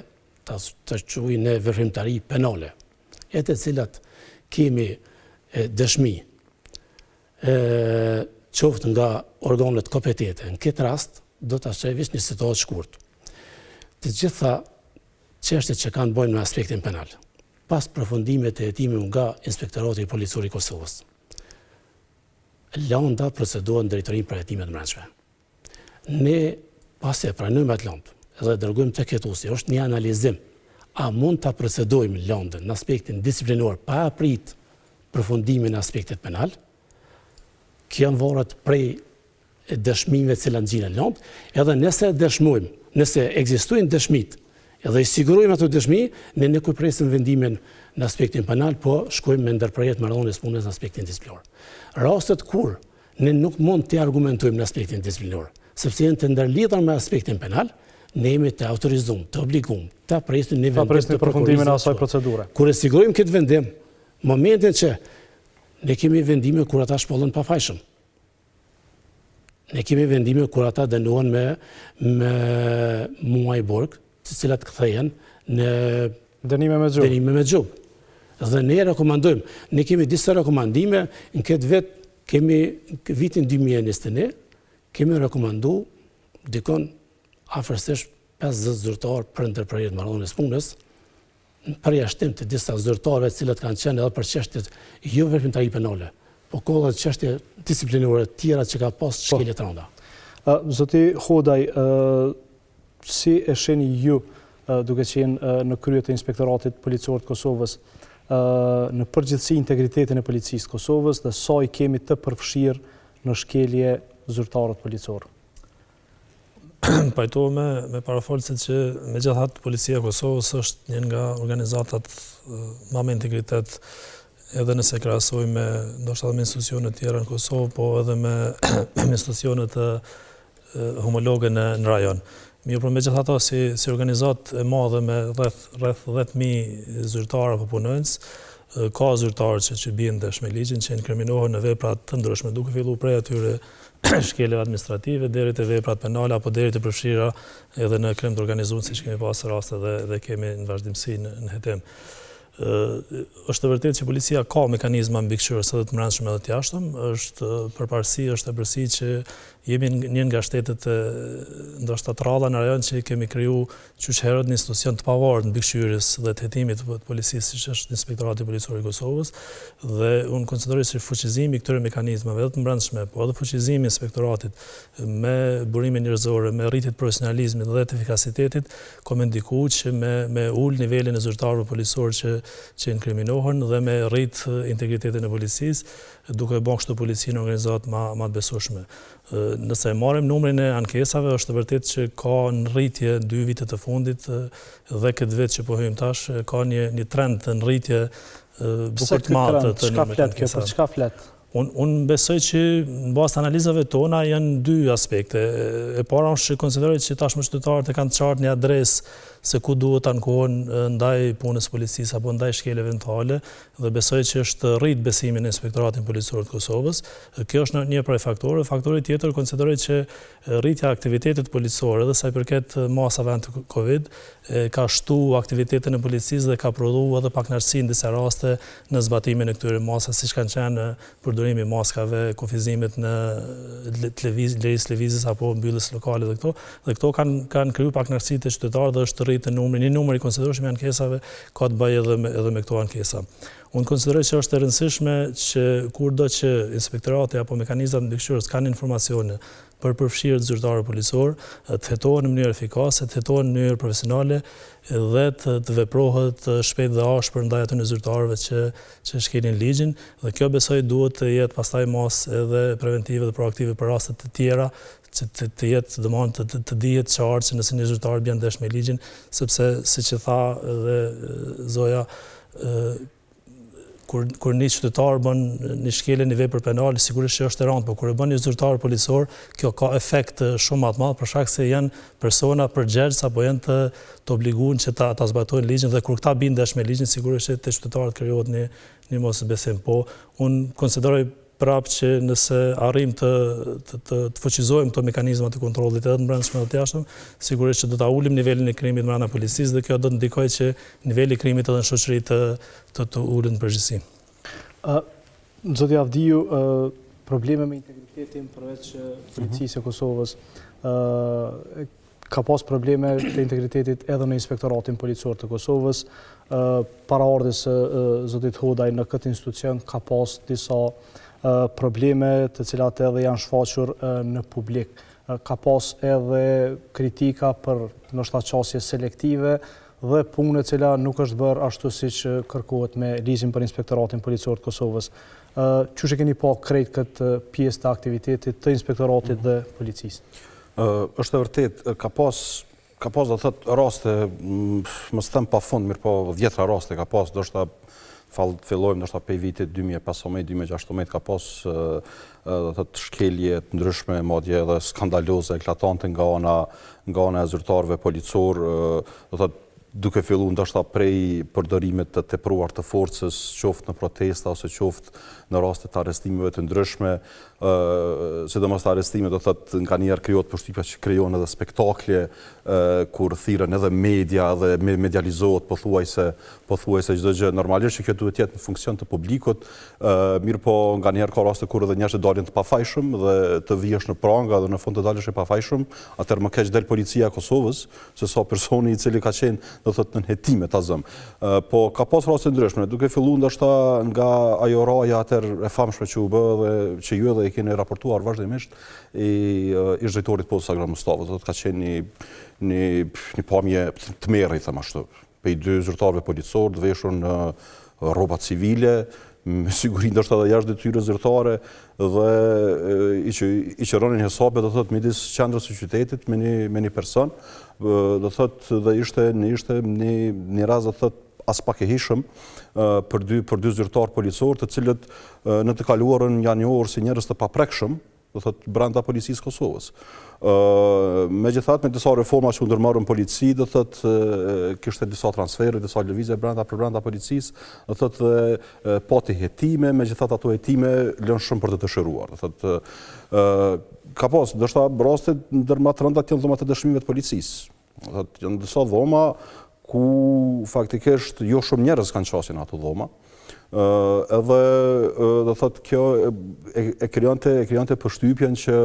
të quajnë në veprimtari penale, e të cilat kemi dëshmi qoftë nga organet kompetente. Në këtë rast, do të ashtë një situatë shkurt. Të gjitha çështjet që kanë bëjnë me aspektin penal, pas përfundimet e hetimit nga Inspektorati Policor i Kosovës, lënda procedohet në Drejtorinë për Hetimet Brendshme. Ne pasi e pranojmë atë lëndë dhe dërgojmë tek hetuesi, është një analizim. A mund ta procedojmë lëndën në aspektin disiplinor pa prit përfundimin në aspektet penal? Kjo varet prej dëshmimeve që nxjinë lëndë, edhe nëse dëshmojmë, nëse ekzistojnë dëshmit, edhe i sigurojmë ato dëshmi, ne nuk presim vendimin në aspektin penal, po shkojmë me ndërprerje marrëdhënies punës në aspektin disiplinor. Rastet kur ne nuk mund të argumentojmë në aspektin disiplinor, sepse janë të ndërlidhur me aspektin penal, ne jemi të autorizuar, të obliguar ta presim në vendim të përfundimin e asaj procedure. Kur e sigurojmë këtë vendim, momentin që ne kemi vendime kur ata shpollën pafajshëm. Ne kemi vendime kur ata dënohen me muaj burg, të cilat kthehen në dënime me gjub. Dhe ne rekomandojmë, ne kemi disa rekomandime në këtë vit, kemi vitin 2021, kemi rekomanduar dikon afërsisht 50 zyrtarë për ndërprerje të marrëdhënies punës, përjashtim të disa zyrtarëve të cilët kanë qenë edhe për çështjet jo veprimtari penale, po kolla çështje disiplinore të tjera që ka pas shkelje të rënda. Zoti Hodaj, si e shihni ju duke qenë në krye të Inspektoratit Policor të Kosovës, në përgjithësi integritetin e policisë të Kosovës dhe sa i kemi të përfshirë në shkelje zyrtarët policor? pajtohem me parafolësit që megjithatë Policia e Kosovës është një nga organizatat më me integritet, edhe nëse krahasoj me ndoshta me institucionet tjera në Kosovë, po edhe me institucionet homologe në rajon. Mirë, por megjithatë si organizatë e madhe me rreth 10.000 zyrtarë apo punonjës, ka zyrtarë që bien ndesh me ligjin, që inkriminohen në vepra të ndryshme, duke filluar prej atyre shkeleve administrative deri te veprat penale apo deri te përfshira edhe në krim të organizuar, siç kemi pasur raste dhe kemi në vazhdimsi në hetim. Është vërtet që policia ka mekanizma mbikëqyrës edhe të brendshme edhe të jashtëm, është përparësi, është e përsi që jemi një nga shtetet ndoshta të rralla në rajon që kemi kriju qyqherët një institucion të pavarur mbikëqyrjes dhe të hetimit të policisë, siç është Inspektorati Policor i Kosovës, dhe unë konsideroj se fuqizimi i këtyre mekanizmave edhe të brendshme, po edhe fuqizimi i inspektoratit me burime njerëzore, me rritje të profesionalizmit dhe të efikasitetit, ka më ndikuar që me ul nivelin e zyrtarëve policor që inkriminohen dhe me rrit integritetin e policisë, duke bërë kështu policinë organizat ma të besueshme. Nëse marrim numrin e ankesave, është vërtet që ka në rritje 2 vitet të fundit dhe këtë vit që po hyjmë tash, ka një trend të nrritje bukur të madhe të numrit të ankesave. Për çka flet? Unë besoj që në bazë të analizave tona janë 2 aspekte. E para është që konsideroj që tashmë qytetarët e kanë të qartë një adresë se ku duhet të ankohen ndaj punës policisë apo ndaj shkelje eventuale, dhe besoj që është rrit besimin në Inspektoratin Policor të Kosovës. Kjo është një prej faktorëve. Faktori tjetër konsideroj që rritja e aktivitetit policor edhe sa i përket masave anti-Covid ka shtu aktivitetin e policisë dhe ka prodhuar edhe pakënaqësi në disa raste në zbatimin e këtyre masave, siç kanë qenë përdorimi i maskave, kufizimit në lëvizjes apo mbylljes lokale dhe këto kanë kriju pakënaqësi të qytetarëve dhe është rritë një numër i konsiderueshëm i ankesave ka të bëjë edhe me këto ankesa. Unë konsideroj që është e rëndësishme që kurdo që inspektorati apo mekanizmat mbikëqyrës kanë informacione për përfshirjet zyrtarë policor, të hetohen në mënyrë efikase, të hetohen në mënyrë profesionale dhe të veprohet shpejt dhe ashpër ndaj atyre zyrtarëve që shkelin ligjin, dhe kjo besoj duhet të jetë pastaj masë edhe preventive dhe proaktive për raste të tjera, që të jetë domosdoshmë të dihet qartë që nëse një zyrtar bën ndesh me ligjin, sepse siç e tha edhe Zoja, kur një qytetar bën një shkelje në vepër penale, sigurisht që është e rëndë, por kur e bën një zyrtar policor, kjo ka efekt shumë më të madh për shkak se janë persona përgjegjës apo janë të obliguar që ta zbatojnë ligjin, dhe kur këta bin ndesh me ligjin, sigurisht që te qytetarët krijohet një mosbesim. Po unë konsideroj prapë që nëse arrim të fuqizojmë këto mekanizma të kontrollit edhe në brendshme dhe të jashtëm, sigurisht që do ta ulim nivelin e krimit brenda policisë dhe kjo do të ndikojë që niveli i krimit edhe në shoqëri të ulet në përgjithësi. Zoti Avdiju, probleme me integritetin përveç policisë e Kosovës, ka pas probleme të integritetit edhe në Inspektoratin Policor të Kosovës. Paraardhjes së zotit Hodaj në këtë institucion ka pas disa probleme të cilat edhe janë shfaqur në publik. Ka pas edhe kritika për ndoshta qasje selektive dhe punë e cila nuk është bërë ashtu siç kërkohet me ligjin për Inspektoratin Policor të Kosovës. Qysh e keni pa krejt këtë pjesë të aktivitetit të Inspektoratit dhe policisë? Është e vërtet, ka pas do thot raste, mos them pafund, mirë po 10 raste ka pas, ndoshta fillojmë ndoshta prej vitit 2015-2016 ka pas do thot shkelje të ndryshme, madje edhe skandaloze, eklatante nga ana e zyrtarëve policor, do thot duke filluar ndoshta prej përdorimit të tepruar të forcës, qoftë në protesta ose qoftë në raste të arrestimeve të ndryshme, sidomos të arrestime do thotë nganjëherë krijohet përshtypja që krijon edhe spektakle kur thirren edhe media dhe medializohet pothuajse çdo gjë. Normalisht që kjo duhet të jetë në funksion të publikut, mirë po nganjëherë ka raste kur edhe njerëzit dalin të pafajshëm dhe të vihesh në pranga dhe në fund të dalësh i pafajshëm, atëherë më keq del policia e Kosovës se sa personi i cili ka qenë do thotë në hetime ta zëm. Po ka pas raste ndryshme, duke filluar ndoshta nga ajo raja e famshme që u bë dhe që ju edhe e keni raportuar vazhdimisht i drejtorit postë Sagran Mustafa, do të ka qenë një pamje të merrit, them ashtu, prej 2 zyrtarëve policor të veshur në rroba civile, me siguri ndoshta edhe jashtë detyrës zyrtare dhe i qëronin hesabe do thotë midis qendrës së qytetit me një person, do thotë dhe ishte një rast do thotë as pak e hishëm për dy zyrtar policor, të cilët në të kaluarën janë njohur si njerëz të paprekshëm, do thotë brenda policisë Kosovës. Megjithatë, me disa reforma që u ndërmarrën polici, do thotë kishte disa transfere, disa lëvizje brenda policisë, do thotë pati hetime, megjithatë ato hetime lënë shumë për të dëshiruar. Do thotë ka pas ndoshta raste ndër më të rënda janë dhomat e dëshmive të policisë. Do thotë janë disa dhoma ku faktikisht jo shumë njerëz kanë qasin ato dhoma. Edhe do thotë kjo e krijante përshtypjen që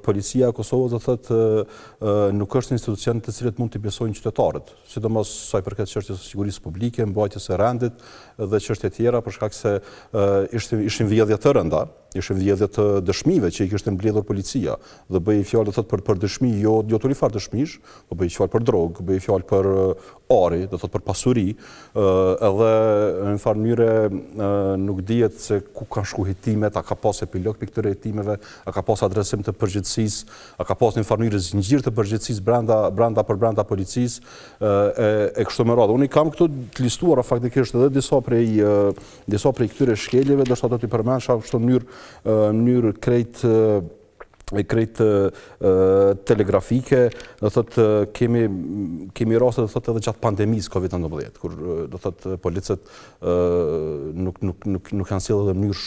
policia e Kosovës do thotë nuk është institucion të cilët mund t'i besojnë qytetarët, sidomos sa i përket çështjes së sigurisë publike, mbrojtjes së rendit dhe çështje tjera, për shkak se ishin vjedhje të rënda, ishin vjedhje të dëshmive që i kishte mbledhur policia dhe bëhej fjalë do thotë për dëshmi jo të rifar dëshmish, po bëhej fjalë për drogë, bëhej fjalë për ari, do thotë për pasuri, edhe në farë mënyrë nuk dihet se ku kanë shku hetimet, a ka pas epilog për këtyre hetimeve, a ka pas adresim të përgjithësisë, a ka pas në farë mënyrë zinxhir të përgjithësisë brenda policisë e kështu me radhë. Unë kam këtu të listuara faktikisht edhe disa prej këtyre shkeljeve, do të përmendesha kështu në mënyrë krejt telegrafike, do thotë kemi raste do thotë edhe gjatë pandemisë Covid-19, kur do thotë policët nuk kanë sjellë edhe në mënyrë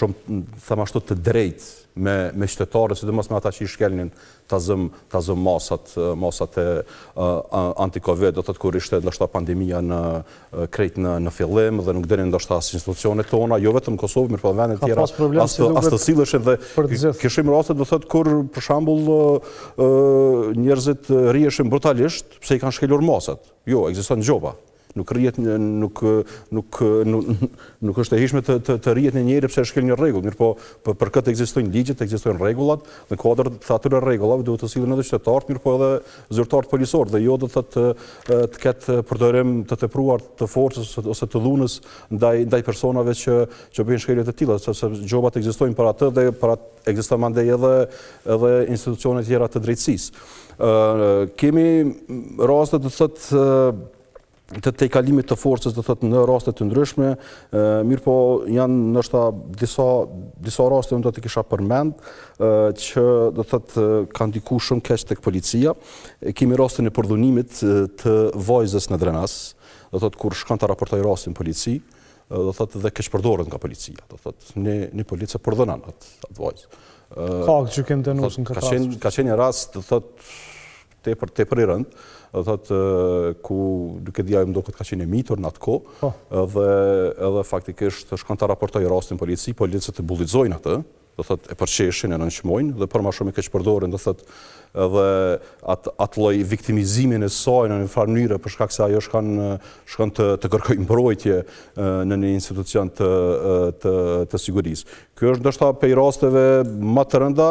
shumë them ashtu të drejtë me qytetarët, sidomos me ata që i shkelnin ta zëm masat e anti-Covid, do thotë kur ishte ndoshta pandemia në fillim dhe nuk dinin ndoshta as institucionet tona, jo vetëm në Kosovë, mirë po në vende të tjera, as të silleshin dhe kishim raste do thotë kur për shembull njerëzit rrieshin brutalisht pse i kanë shkelur masat. Jo, ekziston gjoba. Nuk është e hishme të rrihet në njëri pse shkel një rregull, mirë po për këtë ekzistojnë ligjet, ekzistojnë rregullat, në kuadër të atyre rregullave duhet të sillen edhe qytetarët, mirë po edhe zyrtarët policorë, dhe jo do të ketë përdorim të tepruar të forcës ose të dhunës ndaj personave që bëjnë shkelje të tilla, sepse gjobat ekzistojnë për atë dhe ekziston mandej edhe institucione tjera të drejtësisë. Kemi raste të thotë të tejkalimit të forcës do thotë në raste të ndryshme, mirë po janë ndoshta disa raste unë do të kisha përmend që do thotë kanë ndiku shumë keq tek policia. Kemi rastin e përdhunimit të vajzës në Drenas, do thotë kur shkon ta raportoj rastin polici, do thotë dhe keq përdoret nga policia, do thotë një policë përdhunon atë vajzë. Ka gjykim dënues në këtë rast. Ka qenë një rast do thotë tepër i rënd, do thotë ku duke dia më duket ka qenë mitur në atë kohë, edhe faktikisht shkon ta raportoj rastin polici, policët e bullizojnë atë, do thotë e përqeshin, e nënçmojnë dhe për më shumë e keq përdoren, do thotë edhe atë lloj viktimizimin e saj në një farë mënyrë për shkak se ajo shkon të kërkojë mbrojtje në një institucion të sigurisë. Ky është ndoshta prej rasteve më të rënda,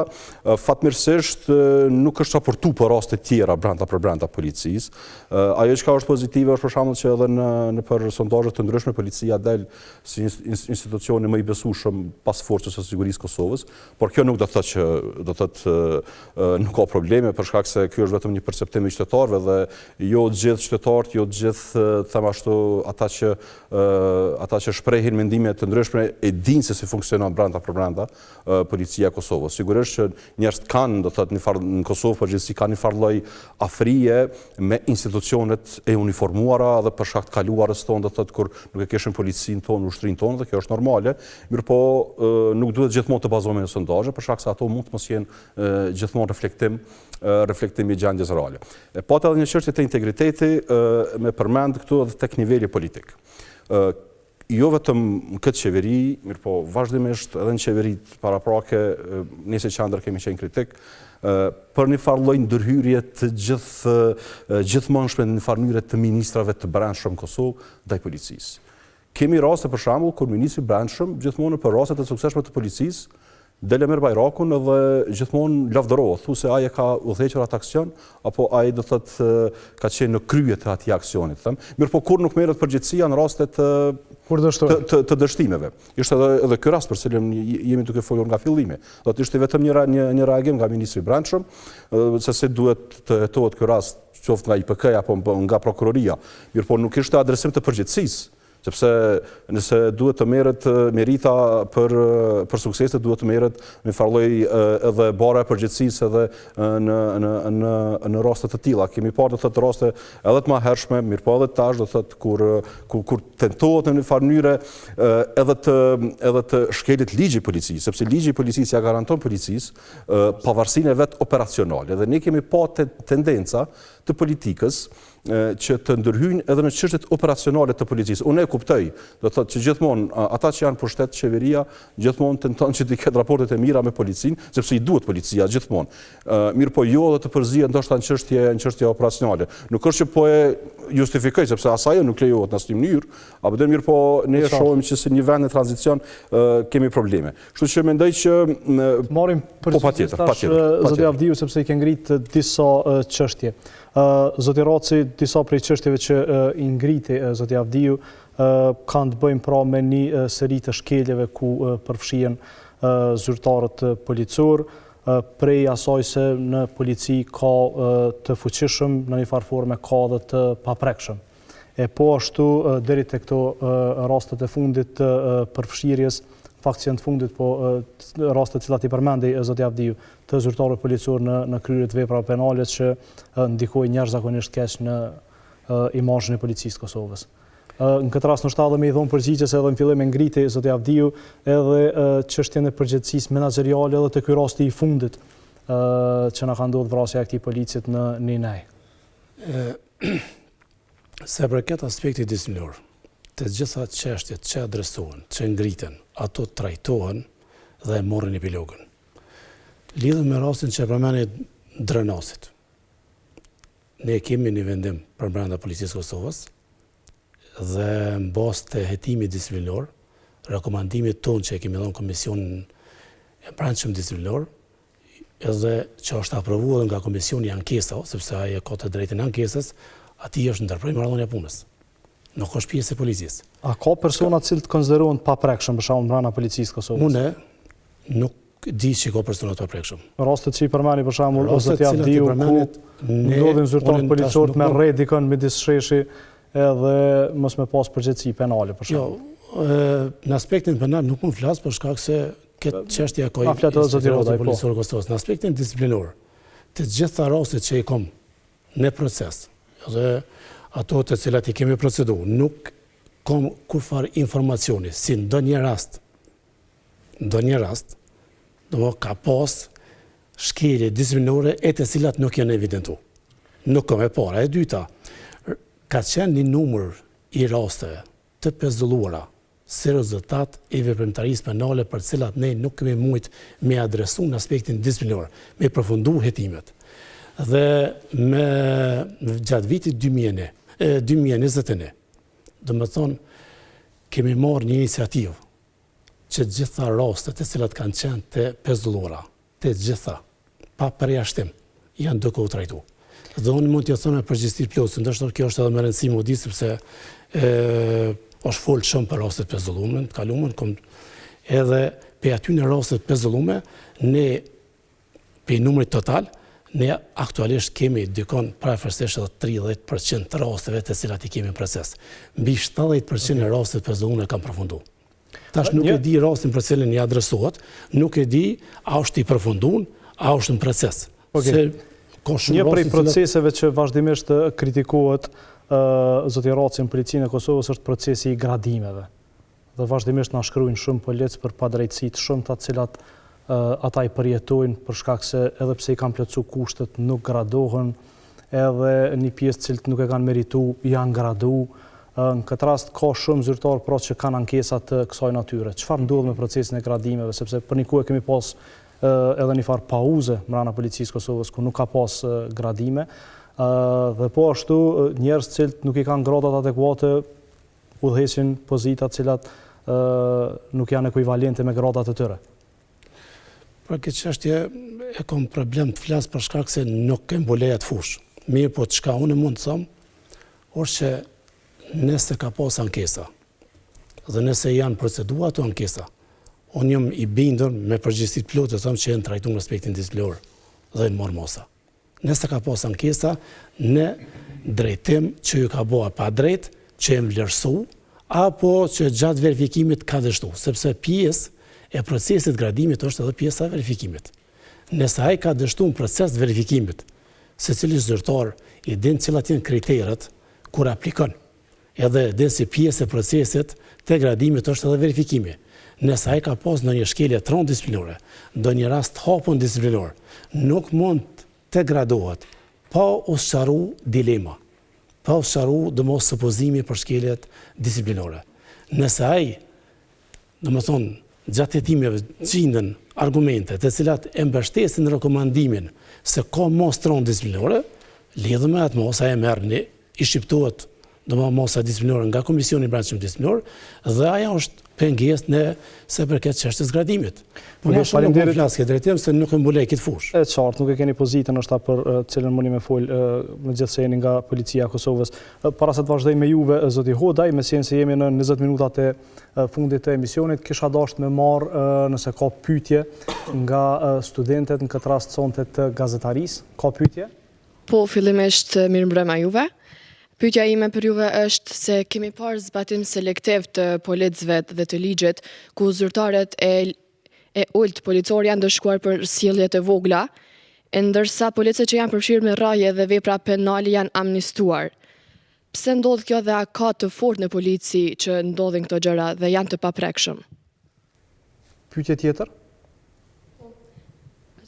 fatmirësisht nuk është raportuar për raste tjera brenda policisë. Ajo që është pozitive është për shembull që edhe në për sondazhe të ndryshme policia del si institucioni më i besueshëm pas forcës së sigurisë Kosovës, por kjo nuk do të thotë që do thotë nuk ka probleme, për shkak se ky është vetëm një perceptim i qytetarëve dhe jo të gjithë qytetarët, jo të gjithë them ashtu ata që shprehin mendime të ndryshme e dinë se si funksionon brenda policia e Kosovës. Sigurisht që njerëzit kanë, do thotë në Kosovë përgjithësi kanë një farë lloj afrie me institucionet e uniformuara dhe për shkak të kaluarës tonë, do thotë kur nuk e kishin policinë tonë, ushtrinë tonë, dhe kjo është normale, mirë po nuk duhet gjithmonë të bazohemi në sondazhe, për shkak se ato mund të mos jenë gjithmonë reflektim i gjendjes reale. Pata edhe një çështje të integriteti me përmend këtu edhe tek niveli politik. Jo vetëm në këtë qeveri, mirë po vazhdimisht edhe në qeveritë paraprake, ne si qendër kemi qenë kritik për një farë lloj ndërhyrje të gjithmonshme në një farë mënyrë të ministrave të brendshëm Kosovë ndaj policisë. Kemi raste për shembull kur ministri i brendshëm gjithmonë për raste të suksesshme të policisë dele merr bajrakun edhe gjithmonë lavdërohet, thu se ai e ka udhëhequr atë aksion apo ai do thotë ka qenë në krye të atij aksionit, them. Mirë, po kur nuk merret përgjegjësia në rastet të dështimeve. Ishte edhe ky rast për cilën jemi duke folur nga fillimi. Do të ishte vetëm një reagim nga ministri i Brendshëm, se duhet të hetohet ky rast qoftë nga IPK apo nga prokuroria. Mirë, po nuk ishte adresim të përgjegjësisë. Sepse nëse duhet të merret merita për sukseset, duhet të merret me farlloj edhe bara e përgjegjësisë edhe në raste të tilla. Kemi parë do thotë raste edhe të mëhershme, mirë po edhe tash do thotë kur tentohet në një farë mënyrë edhe të shkelit ligji i policisë, sepse ligji i policisë ja garanton policisë pavarësinë e vet operacionale. Dhe ne kemi pa tendenca të politikës që të ndërhyjnë edhe në çështjet operacionale të policisë. Unë e kuptoj, do thotë që gjithmonë ata që janë pushtet qeveria gjithmonë tentojnë që të ketë raportet e mira me policinë, sepse i duhet policia gjithmonë. Mirë po jo edhe të përzihet ndoshta në çështje operacionale. Nuk është që po e justifikoj sepse asaj nuk lejohet në asnjë mënyrë, apo dhe mirë po ne shohim që si një vend në tranzicion kemi probleme. Kështu që mendoj që marrim përgjegjësi tash zoti Avdiu sepse i ke ngritë disa çështje. Zoti Raci, disa prej çështjeve që i ngriti zoti Avdiu kanë të bëjnë pra me një seri të shkeljeve ku përfshihen zyrtarët policor, prej asaj se në polici ka të fuqishëm, në një farë forme ka dhe të paprekshëm. E po ashtu deri te këto rastet e fundit të përfshirjes, faksion të fundit, po rastet cilat i përmendi zoti Avdiu, të zyrtarëve policor në kryrje të veprave penale që ndikojnë jashtëzakonisht keq në imazhin e policisë të Kosovës. Në këtë rast nështë edhe me i dhonë përgjigje se edhe në fillim e ngriti zoti Avdiu edhe çështjen e përgjegjësisë menaxheriale edhe të ky rasti i fundit që na ka ndodhur vrasja e këtij policit në Ninaj. Se përket aspektit disiplinor, të gjitha çështjet që adresohen, që ngriten, ato trajtohen dhe morrin epilogën. Lidhur me rastin që përmeni Drenasit. Ne kemi një vendim për brenda Policisë Kosovës dhe në bazë të hetimit disiplinor, rekomandimit tonë që e kemi dhënë Komisionin e Brendshëm disiplinor, edhe që është aprovuar nga Komisioni Ankesa, sepse ai ka të drejtën e ankesës, atij është ndërprej marrëdhënia punës. Nuk është pjesë e policisë. A ka persona të cilët konsiderohen të paprekshëm për shembull brenda Policisë Kosovës? Unë nuk di që ka persona të paprekshëm. Rastet që i përmeni për shembull zoti Avdiu ku ndodhin zyrtarë policorë me rre dikon midis sheshi edhe mos me pas përgjegjësi penale për shembull. Jo, në aspektin penal nuk mund flas për shkak se këtë çështje ka i policorë Kosovës. Në aspektin disiplinor, të gjitha rastet që i kam në proces, dhe ato të cilat i kemi procedu, nuk kam kurfar informacioni, si ndonjë rast, do ka pas shkelje disiplinore e të cilat nuk janë evidentu. Nuk kam e para. E dyta, ka qenë një numër i rasteve të pezulluara si rezultat i veprimtarisë penale për cilat ne nuk kemi mujt me adresu në aspektin disiplinor, me përfundu hetimet. Dhe me gjatë vitit 2021, do më thonë, kemi marrë një iniciativë që gjitha rastet e cilat kanë qenë të pezulluara, të gjitha, pa përjashtim, janë duke u trajtu. Dhe unë mund t'ja thonë me përgjegjësi plotëse, ndoshta kjo është edhe me rëndësi më di sepse është folë shumë për rastet pezullume, të kaluamën, edhe pe aty në rastet pezullume, ne pe numrit total, ne aktualisht kemi dikon prafërsisht edhe 30% të rasteve të cilat i kemi në proces. Mbi 70% e rastet pezullume kanë përfundu. Tash nuk e di rastin për cilin i adresohet, nuk e di a është i përfundun, a është në proces. Një prej proceseve që vazhdimisht kritikohet zoti Raci në Policinë e Kosovës është procesi i gradimeve. Dhe vazhdimisht na shkruajnë shumë polic për padrejtësi të shumta të cilat ata i përjetojnë për shkak se edhe pse i kanë plotësuar kushtet nuk gradohen, edhe një pjesë cilët nuk e kanë merituar janë graduar. Në këtë rast ka shumë zyrtarë pra që kanë ankesa të kësaj natyre. Çfarë ndodh me procesin e gradimeve, sepse për një kohë kemi pas edhe një farë pauze brenda Policisë Kosovës ku nuk ka pas gradime, dhe po ashtu njerëz cilët nuk i kanë gradat adekuate udhëheqin pozita cilat nuk janë ekuivalente me gradat e tyre. për këtë çështje e kam problem të flas për shkak se nuk kem boleja të fush. Mirë, po çka unë mund të them, është që nëse ka pas ankesa dhe nëse janë proceduar ato ankesa, unë jam i bindur me përgjegjësi plotë të them që janë trajtuar në aspektin disiplinor dhe në marr mosa. Nëse ka pas ankesa në drejtim që ju ka bëa pa drejt, që e vlerësu, apo që gjatë verifikimit ka dështu, sepse pjesë e procesit gradimit është edhe pjesa e verifikimit. Nëse ai ka dështu në proces të verifikimit, secili zyrtar i din cilat janë kriteret kur aplikon, edhe din si pjesë e procesit të gradimit është edhe verifikimi. Nëse ai ka pas ndonjë shkelje tron disiplinore, ndonjë rast hapun disiplinor, nuk mund të gradohet pa u sqaruar dilema, pa u sqaruar domos supozimi për shkeljet disiplinore. Nëse ai, domethënë, gjatë hetimeve gjenden argumente të cilat e mbështesin rekomandimin se ka mos tron disiplinore, lidhur me atë mosa e merrni, i shqiptohet mosa disiplinore nga Komisioni i Brendshëm Disiplinor dhe ajo është pengesë nëse përket çështjes gradimit. Po më shumë nuk flas këtë drejtim se nuk e mbulej këtë fushë. E qartë, nuk e keni pozitën është për cilën mundi me fol megjithëse jeni nga Policia e Kosovës. Para se të vazhdoj me juve, zoti Hodaj, me qenë se jemi në 20 minutat e fundit të emisionit, kisha dashur me marr nëse ka pyetje nga studentët, në këtë rast sonte të gazetarisë. Ka pyetje? Po, fillimisht mirëmbrëma juve. Pyetja ime për juve është se kemi parë zbatim selektiv të policëve dhe të ligjit, ku zyrtarët e ult policor janë dëshkuar për sjellje të vogla, ndërsa policët që janë përfshirë me rraje dhe vepra penale janë amnistuar. Pse ndodh kjo dhe a ka të fortë në polici që ndodhin këto gjëra dhe janë të paprekshëm? Pyetje tjetër?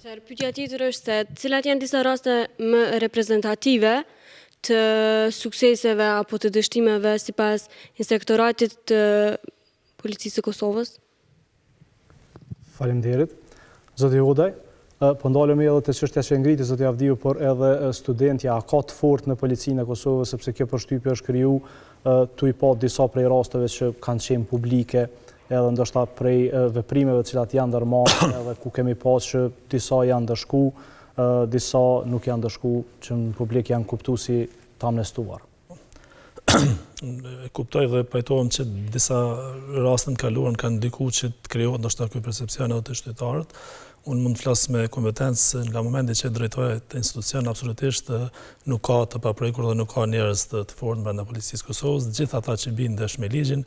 Pyetja tjetër është se cilat janë disa raste më reprezentative të sukseseve apo të dështimeve sipas inspektoratit të Policisë së Kosovës? Faleminderit. Zoti Hodaj, po ndalemi edhe te çështja që ngriti zoti Avdiu, por edhe studentja a ka të fortë në Policinë e Kosovës, sepse kjo përshtypje është kriju tu i pa disa prej rasteve që kanë qenë publike, edhe ndoshta prej veprimeve të cilat janë ndërmarrë, edhe ku kemi pas që disa janë dëshku, disa nuk janë dëshku, që në publik janë kuptuar si të amnestuar. Kuptoj dhe pajtohem që disa raste në kaluar kanë ndikuar që të krijohet ndoshta ky percepcion edhe të qytetarët. Unë mund të flas me kompetencë nga momenti që drejtohet institucion, absolutisht nuk ka të paprekur dhe nuk ka njerëz të fortë brenda Policisë së Kosovës. Gjithë ata që bijnë ndesh me ligjin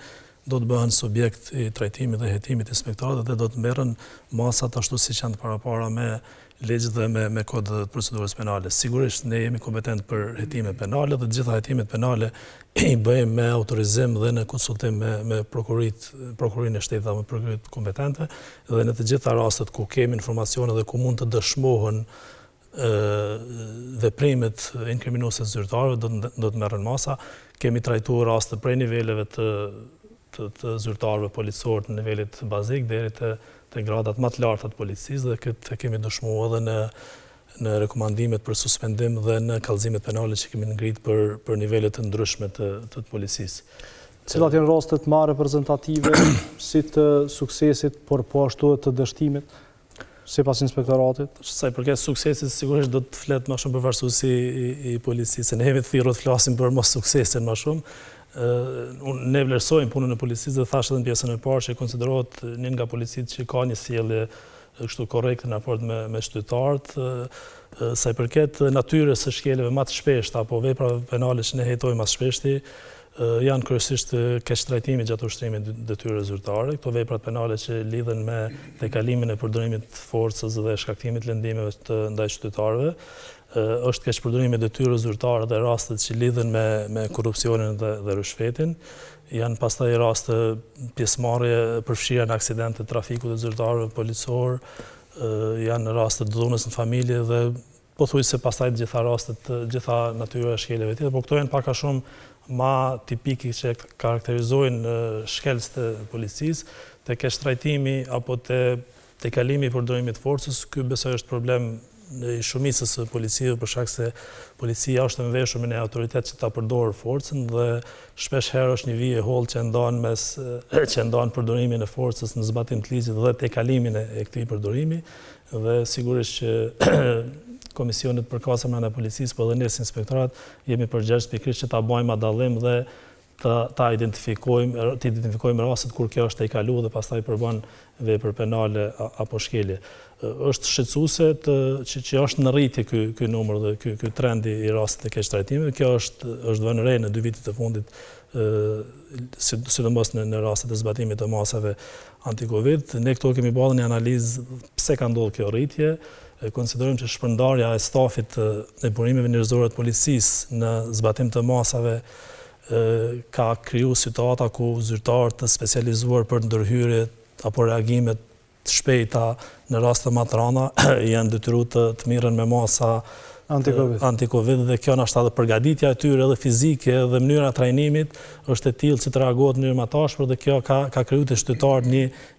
do të bëhen subjekt i trajtimit dhe hetimit të inspektoratit dhe do të merren masat ashtu siç janë para me legj dhe me kod të procedurës penale. Sigurisht ne jemi kompetent për hetime penale dhe të gjitha hetimet penale i bëjmë me autorizim dhe në konsultim me prokurinë e shtetit dhe me prokurit kompetente dhe në të gjitha rastet ku kemi informacione dhe ku mund të dëshmohen veprimet inkriminuese të zyrtarëve do të merren masa. Kemi trajtuar raste prej niveleve të zyrtarëve policorë në nivelit bazik deri te gradat më të larta të policisë dhe këtë kemi dëshmuar edhe në rekomandimet për suspendim dhe në kallëzimet penale që kemi ngrit për nivelet të ndryshme të policisë. Cilat janë rastet më reprezentative si të suksesit, por po ashtu edhe të dështimit sipas inspektoratit? Sa i përket suksesit, sigurisht do të flet më shumë përfaqësuesi i policisë. Ne jemi të thirrur të flasim për mos suksesin më shumë. Ne vlerësojmë punën e policisë dhe thash edhe në pjesën e parë që konsiderohet një nga policit që ka një sjellje kështu korrekte në raport me qytetarët. Sa i përket natyrës së shkeljeve më të shpeshta apo veprave penale që ne hetojmë më të shpeshti, janë kryesisht keqtrajtimi gjatë ushtrimit detyrës zyrtare, këto veprat penale që lidhen me tejkalimin e përdorimit të forcës dhe shkaktimit lëndimeve ndaj qytetarëve. Është keqpërdorimi i detyrës zyrtare dhe rastet që lidhen me korrupsionin dhe rishfetin. Janë pastaj raste pjesëmarrje përfshirja në aksidente të trafikut të zyrtarëve policor, janë raste dhunës në familje dhe pothuajse pastaj gjitha rastet, gjitha natyra e shkeljeve tjetër, por këto janë pak a shumë ma tipike që karakterizojnë shkelës të policisë, te keqtrajtimi apo te kalimi i përdorimit të forcës. Ky besoj është problem i shumicës së policive për shkak se policia është e mbështetur me një autoritet që ta përdorë forcën dhe shpesh herë është një vijë e hollë që ndan përdorimin e forcës në zbatim të ligjit dhe tejkalimin e këtij përdorimi dhe sigurisht që Komisionit për Kasa Brenda Policisë, po edhe ne si inspektorat jemi përgjegjës pikërisht që ta bëjmë dallim dhe ta identifikojmë rastet kur kjo është e kaluar dhe pastaj përbën vepër penale apo shkelje. Është shqetësuese që është në rritje ky numër dhe ky trendi i rasteve të keq trajtimeve. Kjo është vënë re në 2 vitet të fundit, sidomos në rastet e zbatimit të masave anti-Covid. Ne këto kemi bërë një analizë pse ka ndodhur kjo rritje. Konsiderojmë që shpërndarja e stafit e burimeve njerëzore të policisë në zbatim të masave ka kriju situata ku zyrtarë të specializuar për ndërhyrje apo reagimet shpejta në raste më të rënda janë detyruar të mirën me masa anti-Covid dhe kjo na shtatë përgatitja e tyre edhe fizike dhe mënyra e trajnimit është e tillë që të reagohet në mënyrë më të ashpër dhe kjo ka krijuar te shtytarët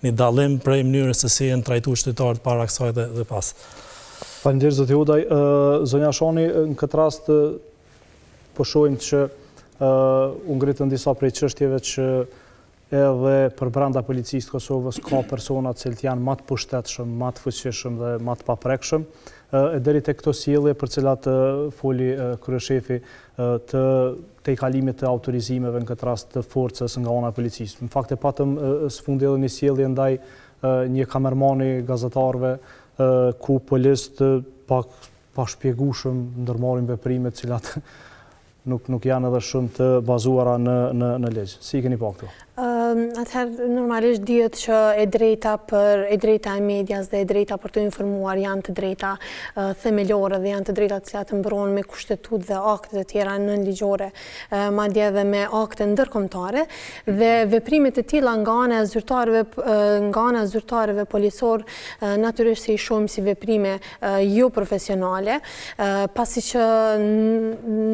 një dallim prej mënyrës se si janë trajtuar shtytarët para kësaj dhe pas. Faleminderit zoti Udaj. Zonja Shani, në këtë rast po shohim që u ngritën disa prej çështjeve që edhe për brenda policisë të Kosovës ka persona të cilët janë më të pushtetshëm, më të fuqishëm dhe më të paprekshëm. Deri tek këto sjellje për cilat foli kryeshefi të tejkalimit të autorizimeve në këtë rast të forcës nga ana e policisë. Në fakt e patëm sfundi edhe një sjellje ndaj një kamermani gazetarëve ku policët pa shpjegueshëm ndërmarrin veprime të cilat nuk janë edhe shumë të bazuara në ligj. Si i keni pa këtu? Atëherë normalisht dihet që e drejta e medias dhe e drejta për të informuar janë të drejta themelore dhe janë të drejta të cilat mbrohen me kushtetut dhe akte të tjera nënligjore, madje edhe me akte ndërkombëtare dhe veprimet e tilla nga ana e zyrtarëve policor natyrisht se i shohim si veprime jo profesionale, pasi që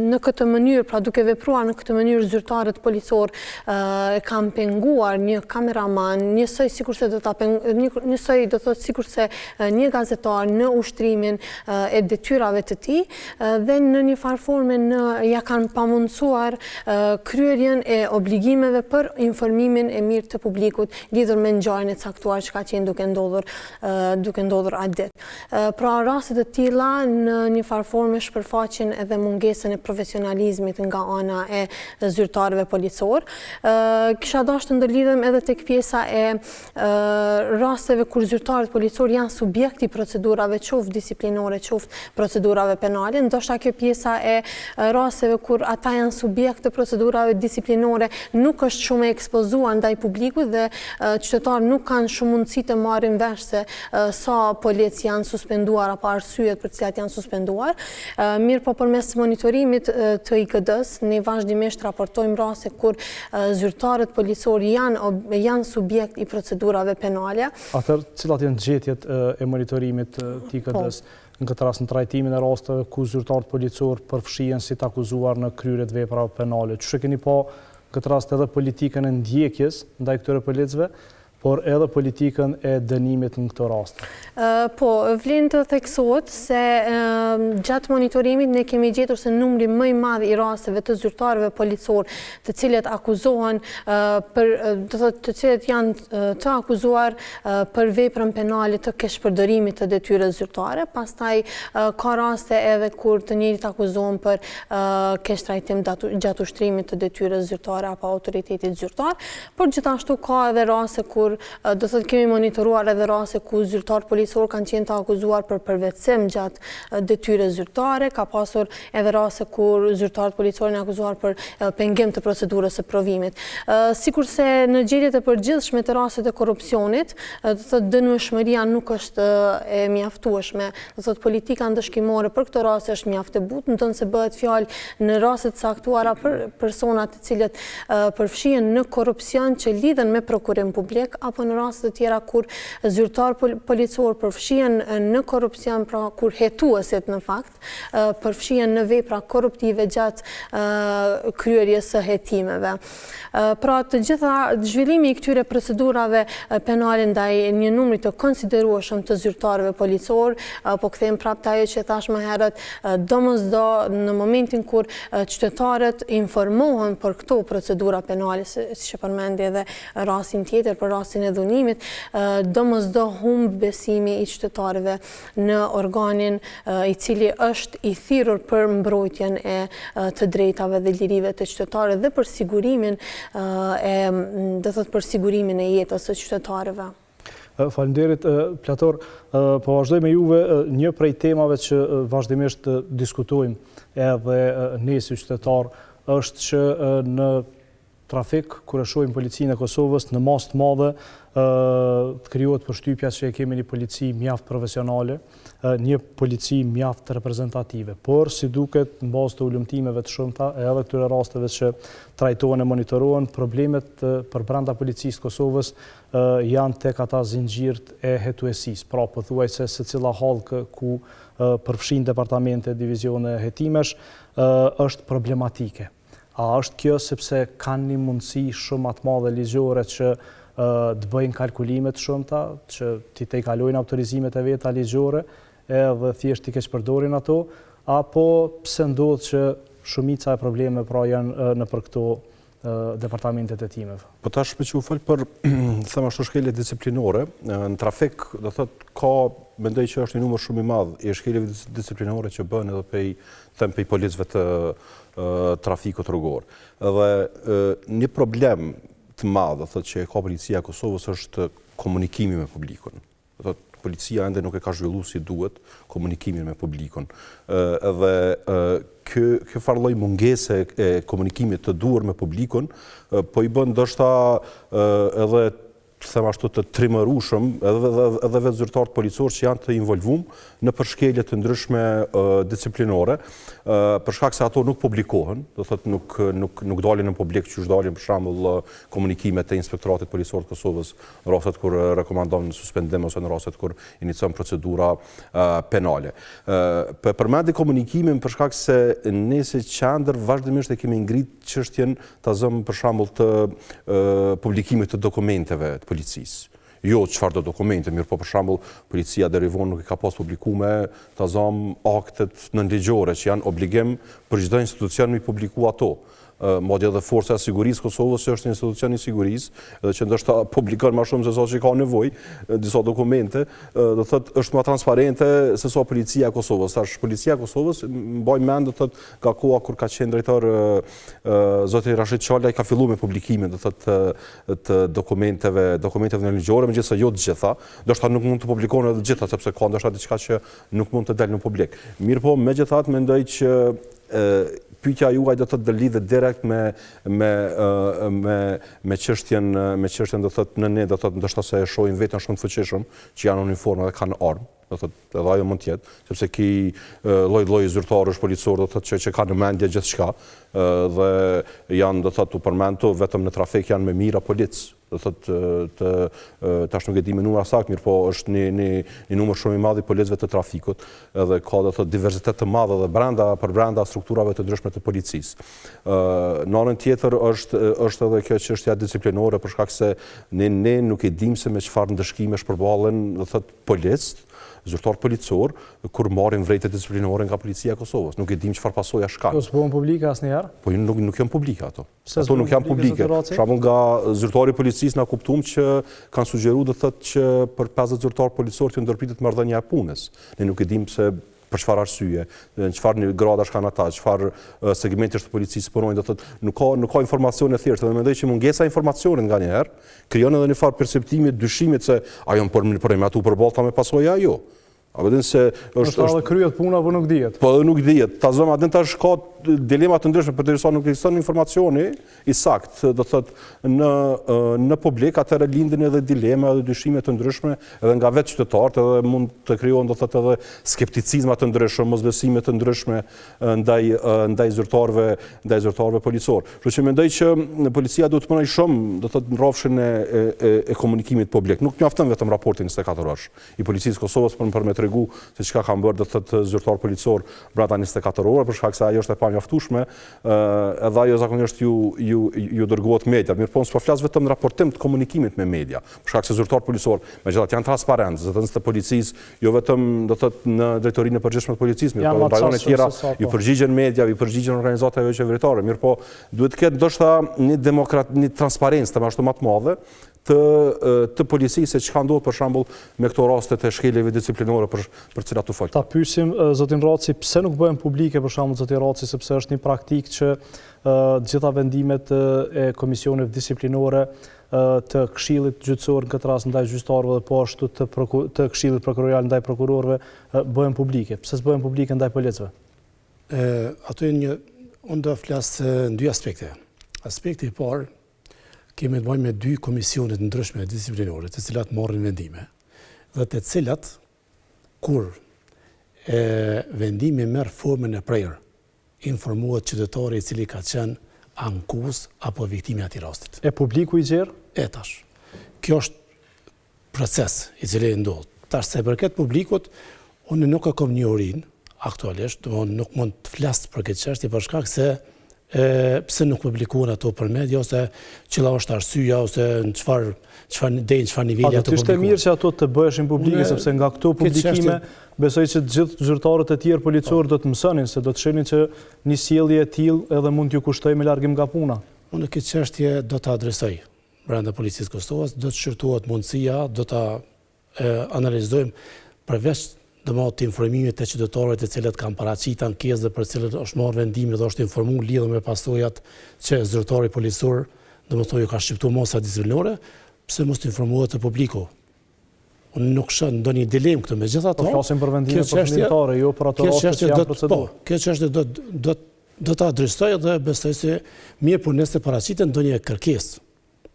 në këtë mënyrë, pra duke vepruar në këtë mënyrë zyrtarët policor kanë penguar një kameraman, njësoj do të thotë sikurse një gazetar në ushtrimin e detyrave të tij dhe në një farë forme ja kanë pamundsuar kryerjen e obligimeve për informimin e mirë të publikut lidhur me ngjarjen e caktuar që ka qenë duke ndodhur atë ditë. Pra raste të tilla në një farë forme shpërfaqin edhe mungesën e profesionalizmit nga ana e zyrtarëve policor. Kisha dashur të ndërlidhem edhe tek pjesa e rasteve kur zyrtarët policor janë subjekti procedurave qoftë disiplinore, qoftë procedurave penale. Ndoshta kjo pjesa e rasteve kur ata janë subjekt të procedurave disiplinore nuk është shumë e ekspozuar ndaj publikut dhe qytetarët nuk kanë shumë mundësi të marrin vesh se sa policë janë suspenduar apo arsyet për të cilat janë suspenduar. Mirë po përmes monitorimit të IKD-s ne vazhdimisht raportojmë raste kur zyrtarët policor janë subjekt i procedurave penale. Atëherë, cilat janë gjetjet e monitorimit të IKD-s në këtë rast në trajtimin e rasteve ku zyrtarët policor përfshihen si të akuzuar në kryerje të veprave penale? Çu keni pa këtë rast edhe politikën e ndjekjes ndaj këtyre policëve, por edhe politikën e dënimit në këto raste? Po, vlen të theksohet se gjatë monitorimit ne kemi gjetur se numri më i madh i rasteve të zyrtarëve policor të cilët akuzohen të cilët janë të akuzuar për veprën penale të keqpërdorimit të detyrës zyrtare, pastaj ka raste edhe kur të njëjtit akuzohen për keqtrajtim gjatë ushtrimit të detyrës zyrtare apo autoritetit zyrtar, por gjithashtu ka edhe raste kur do thotë kemi monitoruar edhe raste ku zyrtarët policor kanë qenë të akuzuar për përvetësim gjatë detyrës zyrtare, ka pasur edhe raste kur zyrtarët policor janë akuzuar për pengim të procedurës së provimit. Sikurse në gjetjet e përgjithshme të rastet e korrupsionit, do thotë dënueshmëria nuk është e mjaftueshme, do thotë politika ndëshkimore për këto raste është mjaft e butë, ndonse bëhet fjalë në raste të caktuara për persona të cilët përfshihen në korrupsion që lidhen me prokurim publik apo në raste të tjera kur zyrtarë policor përfshihen në korrupsion, pra kur hetuesit në fakt përfshihen në vepra korruptive gjatë kryerjes së hetimeve. Pra të gjitha zhvillimi i këtyre procedurave penale ndaj një numri të konsiderueshëm të zyrtarëve policor, po kthejmë prapë ajo që thash më herët, domosdo në momentin kur qytetarët informohen për këto procedura penale, siç e përmendi edhe rastin tjetër për rastin e dhunimit, domosdo humb besimi i qytetarëve në organin i cili është i thirrur për mbrojtjen e të drejtave dhe lirive të qytetarëve dhe për sigurimin për sigurimin e jetës së qytetarëve. Faleminderit, Plator. Po vazhdoj me juve, një prej temave që vazhdimisht diskutojmë edhe ne si qytetar është që në trafik, kur e shohim policinë e Kosovës, në masë të madhe të krijohet përshtypja që kemi një polici mjaft profesionale, një polici mjaft reprezentative. Por, si duket, në bazë të ulëmtimeve të shumta, edhe këtyre rasteve që trajtohen e monitorohen, problemet për brenda policisë Kosovës janë tek ata zinxhirët e hetuesisë. Pra, pothuajse secila hallkë ku përfshin departamente, divizione hetimesh, është problematike. A është kjo sepse kanë një mundësi shumë atë madhe ligjore që të bëjnë kalkulimet shumëta, që ti te i kalojnë autorizimet e veta ligjore, edhe thjesht ti keq përdorin ato, apo pse ndodh që shumica e probleme pra janë në për këto departamentet e timeve? Po tash me që u fal për thema ashtu shkelje disiplinore, në trafik do thot ka mendoj që është një numër shumë i madh i shkeljeve disiplinore që bën edhe pej policëve të trafikut rrugor. Edhe një problem të madh do thot që ka policia e Kosovës është komunikimi me publikun. Do thot policia ende nuk e ka zhvilluar si duhet komunikimin me publikun. Edhe kjo farë lloj mungese e komunikimit të duhur me publikun, po i bën ndoshta edhe them ashtu të trimërueshëm edhe vetë zyrtarët policorë që janë të involvuar në përshkelje të ndryshme disiplinore, për shkak se ato nuk publikohen, do thotë nuk dalin në publik, që dalin për shembull komunikimet e Inspektoratit Policor të Kosovës në rastet kur rekomandon suspendim ose në rastet kur inicion procedura penale. Përmendi komunikimin për shkak se ne si qendër vazhdimisht e kemi ngrit çështjen ta zëm për shembull të publikimit të dokumenteve të policisë. Jo çfarë do dokumente, mirë po për shembull policia deri vonë nuk i ka pas publikuar ta zëm aktet nënligjore që janë obligim për çdo institucion me publiku ato. Madje edhe Forca e Sigurisë Kosovës që është një institucion i sigurisë, edhe që ndoshta publikon më shumë se sa që ka nevojë disa dokumente, do thotë është më transparente se sa policia e Kosovës. Tash policia e Kosovës mbaj mend do thotë ka koha kur ka qenë drejtor zoti Rashid Çala i ka filluar me publikimin do thotë të dokumenteve nënligjore, megjithëse jo të gjitha, ndoshta nuk mund të publikohen edhe të gjitha sepse ka ndoshta diçka që nuk mund të dalë në publik. Mirëpo megjithatë mendoj që pyetja juaj do të lidhet direkt me çështjen do thotë në ne do thotë ndoshta se e shohin veten shumë të fuqishëm që janë në uniformë dhe kanë armë, do thotë edhe ajo mund të jetë, sepse ki lloj zyrtarësh policor do thotë që kanë në mendje gjithçka dhe janë do thotë u përmendu vetëm në trafik janë me mira policë. Do thotë tash nuk e di me numra saktë, mirë po është një numër shumë i madh i policëve të trafikut, edhe ka do thotë diversitet të madh edhe brenda strukturave të ndryshme të policisë. Në anën tjetër është edhe kjo çështja disiplinore për shkak se ne nuk e dim se me çfarë ndëshkimesh përballen do thotë policët, zyrtar policor kur marrin vërejtje disiplinore nga policia e Kosovës. Nuk e dim çfarë pasoja shkak. Po s'bën publike asnjëherë? Po nuk janë publike ato. Ato nuk janë publike. Për shembull nga zyrtari i policisë na kuptuam që kanë sugjeruar do thotë që për 50 zyrtar policor të ndërpritet marrëdhënia e punës. Ne nuk e dim se për çfarë arsye, në çfarë gradash kanë ata, çfarë segmentesh të policisë punojnë, do thotë nuk ka informacione të thjeshta, dhe mendoj që mungesa e informacionit nganjëherë krijon edhe një farë perceptimi dyshimit se a janë për atu përballta me pasojë ajo. Apo din se është kryet puna apo nuk dihet. Po nuk dihet. Ta zëm atë tash ka dilema të ndryshme përderisa nuk ekziston informacioni i saktë, do thotë në publik, atëherë lindin edhe dilema edhe dyshime të ndryshme edhe nga vetë qytetarët, edhe mund të krijohen do thotë edhe skepticizma të ndryshëm, mosbesime të ndryshme ndaj zyrtarëve policor. Kështu që mendoj që policia duhet të punojë shumë, do thotë në rrafshin e komunikimit publik. Nuk mjafton vetëm raporti 24 orësh i policisë Kosovës për me tregu se çka kanë bërë do thotë zyrtar policor brenda 24 orë, për shkak se ajo është e pamjaftueshme, edhe ajo zakonisht ju dërgohet media. Mirëpo s'po flas vetëm në raportim të komunikimit me media, për shkak se zyrtar policor megjithatë janë transparentë, zëdhënës të policisë, jo vetëm do thotë në drejtorinë e përgjithshme të policisë, mirëpo në rajone të tjera ju përgjigjen media, ju përgjigjen organizatave qeveritare, mirëpo duhet të ketë ndoshta një transparencë të ashtu më të madhe të policisë, që ka ndodhur për shembull me këto rastet e shkeljeve disiplinore për cilat u fol. Ta pyesim zotin Raci, pse nuk bëhen publike për shembull zoti Raci, sepse është një praktikë që gjitha vendimet e komisioneve disiplinore të Këshillit gjyqësor në këtë rast ndaj gjyqtarëve dhe po ashtu të Këshillit prokurorial ndaj prokurorëve bëhen publike. Pse s'bëhen publike ndaj policëve? Ato unë do flas në dy aspekte. Aspekti i parë, kemi të bëjmë me dy komisionet ndryshme disiplinore, të cilat marrin vendime, dhe të cilat, kur vendimi merr formën e prerë, informohet qytetari i cili ka qenë ankus apo viktimi i atij rastit. E publiku i gjerë? Tash. Kjo është proces i cili ndodh. Tash sa i përket publikut, unë nuk e kam një urinë aktualisht, nuk mund të flas për këtë çështje për shkak se pse nuk publikohen ato për media, ose cila është arsyeja, ose në çfarë nivelli ato publikohen. Ishte mirë që ato të bëheshin publike, sepse nga këto publikime besoj që gjithë zyrtarët e tjerë policorë do të mësonin, se do të shihnin që një sjellje e tillë edhe mund t'ju kushtojë me largim nga puna. Unë këtë çështje do ta adresoj brenda Policisë Kosovës, do të shërtohet mundësia, do ta analizojmë përveç të informimit të qytetarëve të cilët kanë paraqitur ankesë dhe për cilët është marrë vendimi dhe është informuar lidhur me pasojat që zyrtari policor, domethënë ju ka shqiptuar mosa disiplinore, pse mos të informohet të publiku? Unë nuk shoh ndonjë dilemë këtu, megjithatë. Po flasim për vendime përfundimtare, jo për ato raste që janë procedurë. Kjo çështje do ta adresoj dhe besoj se mirë po nëse paraqitet ndonjë kërkesë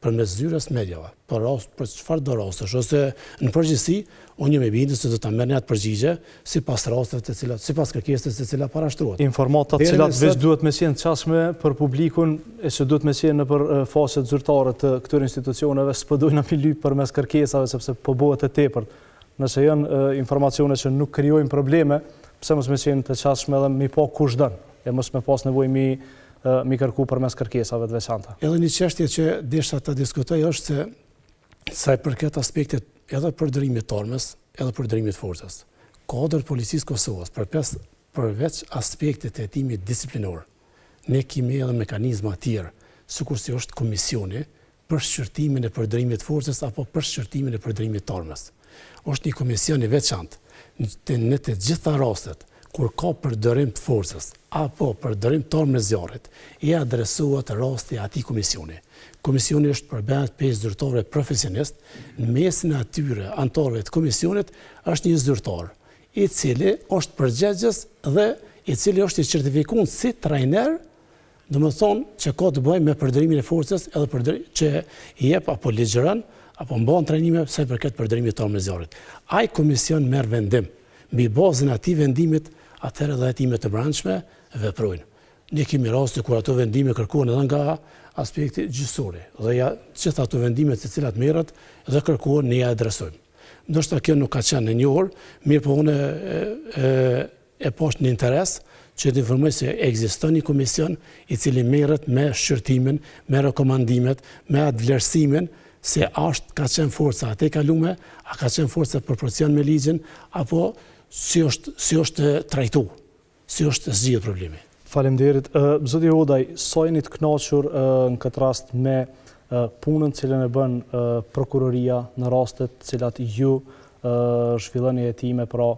përmes zyrës mediave, për çfarë do rastesh, ose në përgjithësi, unë jam i bindur se do ta merrni atë përgjigje sipas rasteve të cilat, sipas kërkesës të cilat parashtrohet. Informatat të cilat veç duhet me qenë çastme për publikun e që duhet me qenë nëpër faqet zyrtare të këtyre institucioneve, s'po dojnë mi lyp përmes kërkesave sepse po bëhet e tepërt. Nëse janë informacione që nuk krijojnë probleme, pse mos me qenë të çastme edhe mi pa kush don, e mos me pas nevojë mi kërku përmes kërkesave të veçanta. Edhe një çështje që desha ta diskutoj është se sa i përket aspektit edhe përdorimit të armës, edhe përdorimit të forcës. Kodri i Policisë Kosovës përveç aspektit të hetimit disiplinor, ne kemi edhe mekanizma të tjerë, sikurse është komisioni për shqyrtimin e përdorimit të forcës apo për shqyrtimin e përdorimit të armës. Është një komision i veçantë në të gjitha rastet kur ka përdorim të forcës apo përdorim të armës zjarrit, i adresohet rasti atij komisioni. Komisioni është përbërë 5 zyrtarë profesionistë, në mesin e atyre anëtarëve të komisionit është një zyrtar, i cili është përgjegjës dhe i cili është i certifikuar si trajner, domethënë që ka të bëjë me përdorimin e forcës edhe që i jep apo ligjëron apo mban trajnime sa i përket përdorimit të armës zjarrit. Ai komision merr vendim mbi bazën e atij vendimit, atëherë dhe hetimet të brendshme veprojnë. Ne kemi raste kur ato vendime kërkohen edhe nga aspekti gjyqësor, dhe gjithë ato vendime të cilat merret dhe kërkohen ne ja adresojmë. Ndoshta kjo nuk ka qenë në një orë, mirë po unë e poshtë në interes që të informoj se ekziston një komision i cili merret me shqyrtimin, me rekomandimet, me atë vlerësimin se ka qenë forca atë e kalume, a ka qenë forca proporcion me ligjin, apo si është trajtu, si është zgjidhur problemi. Faleminderit. Zoti Hodaj, sa jeni të kënaqur në këtë rast me punën cilën e bën prokuroria në rastet cilat ju zhvilloni hetime, pra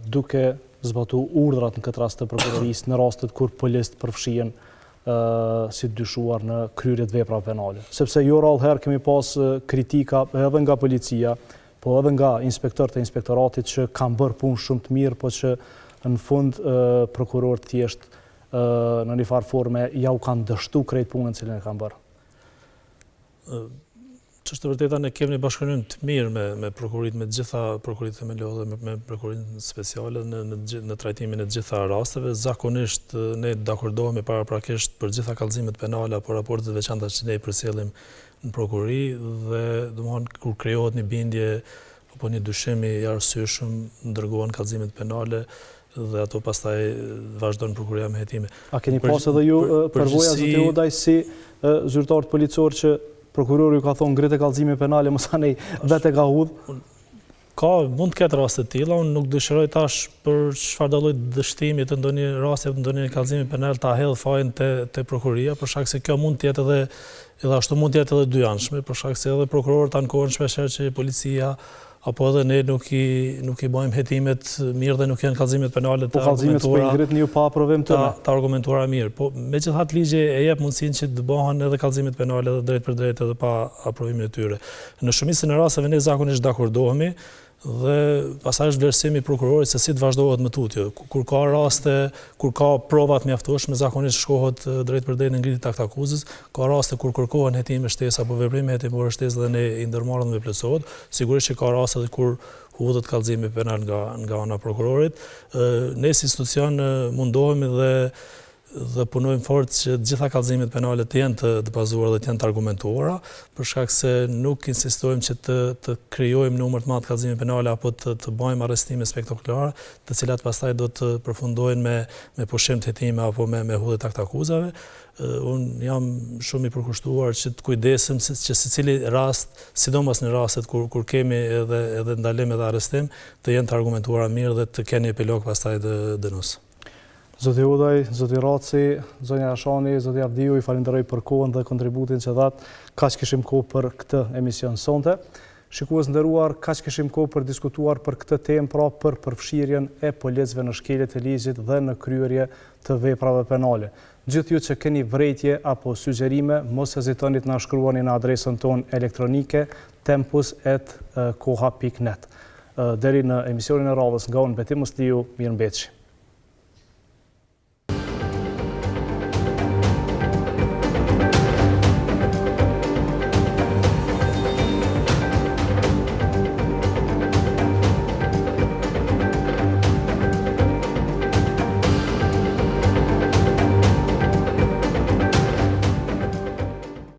duke zbatuar urdhrat në këtë rast të prokurorisë në rastet kur policët përfshihen si dyshuar në kryerje të veprave penale. Sepse jo rallëherë kemi pas kritika edhe nga policia, po edhe nga inspektorët e inspektoratit që kanë bërë punë shumë të mirë, po që në fund prokurorët thjesht në një farë forme ja u kanë dështu krejt punën cilën e kanë bërë. Ç'është vërteta, ne kemi një bashkëpunim të mirë me prokurit, me gjitha prokurit themelore dhe me prokurit speciale në trajtimin e gjitha rasteve. Zakonisht ne dakordohemi paraprakisht për gjitha kallëzimet penale apo raportet e veçanta që ne i përcjellim në prokuri, dhe domthonë kur krijohet një bindje apo një dyshim i arsyeshëm, dërgohen kallëzimet penale dhe ato pastaj vazhdon prokuria me hetime. A keni pas edhe ju përvoja zoti Hodaj si zyrtar policor që prokurori ju ka thonë ngrite kallëzime penale, mos anej vetë ka hudh? Mund të ketë raste të tilla, unë nuk dëshiroj tash për çfarëdo lloj dështimi të ndonjë rasti apo ndonjë kallëzimi penal ta hedh fajin te prokuria, për shkak se kjo mund të jetë edhe ashtu mund të jetë edhe dyanshme, për shkak se edhe prokurorët ankohen shpeshherë që policia apo edhe ne nuk i bëjmë hetimet mirë dhe nuk janë kallëzimet penale të kallëzimet s'po i ngrit një pa provim të argumentuara mirë. Po megjithatë ligji e jep mundësinë që të bëhen edhe kallëzimet penale edhe drejt për drejt edhe pa aprovimin e tyre. Në shumicën e rasteve ne zakonisht dakordohemi dhe pastaj është vlerësimi i prokurorit se si të vazhdohet më tutje. Kur ka raste, kur ka prova të mjaftueshme, zakonisht shkohet drejt për drejt në ngritje të akt akuzës. Ka raste kur kërkohen hetime shtesë apo veprime hetimore shtesë dhe ne i ndërmarrim dhe plotësohet. Sigurisht që ka raste edhe kur hudhet kallëzimi penal nga ana prokurorit. Ne si institucion mundohemi dhe punojmë fort që gjitha kallëzimet penale të jenë të bazuara dhe të jenë të argumentuara, për shkak se nuk insistojmë që të krijojmë numër të madh kallëzime penale apo të bëjmë arrestime spektakolare, të cilat pastaj do të përfundojnë me pushim të hetime apo me hudhje të akt akuzave. Unë jam shumë i përkushtuar që të kujdesem që secili rast, sidomos në rastet kur kemi edhe ndalim edhe arrestim, të jenë të argumentuara mirë dhe të kenë epilog pastaj dënues. Zoti Udaj, Zoti Raci, Zonja Ashani, Zoti Avdiu, i falenderoj për kohën dhe kontributin që dhatë. Kaq kishim kohë për këtë emision sonte. Shikues nderuar, kaq kishim kohë për diskutuar për këtë temë, pra për përfshirjen e policëve në shkeljet e ligjit dhe në kryerje të veprave penale. Gjithë ju që keni vërejtje apo sugjerime, mos hezitoni të na shkruani në adresën tonë elektronike tempus@koha.net. Deri në emisionin e radhës nga unë Beti Musliu, mirëmbëjtje.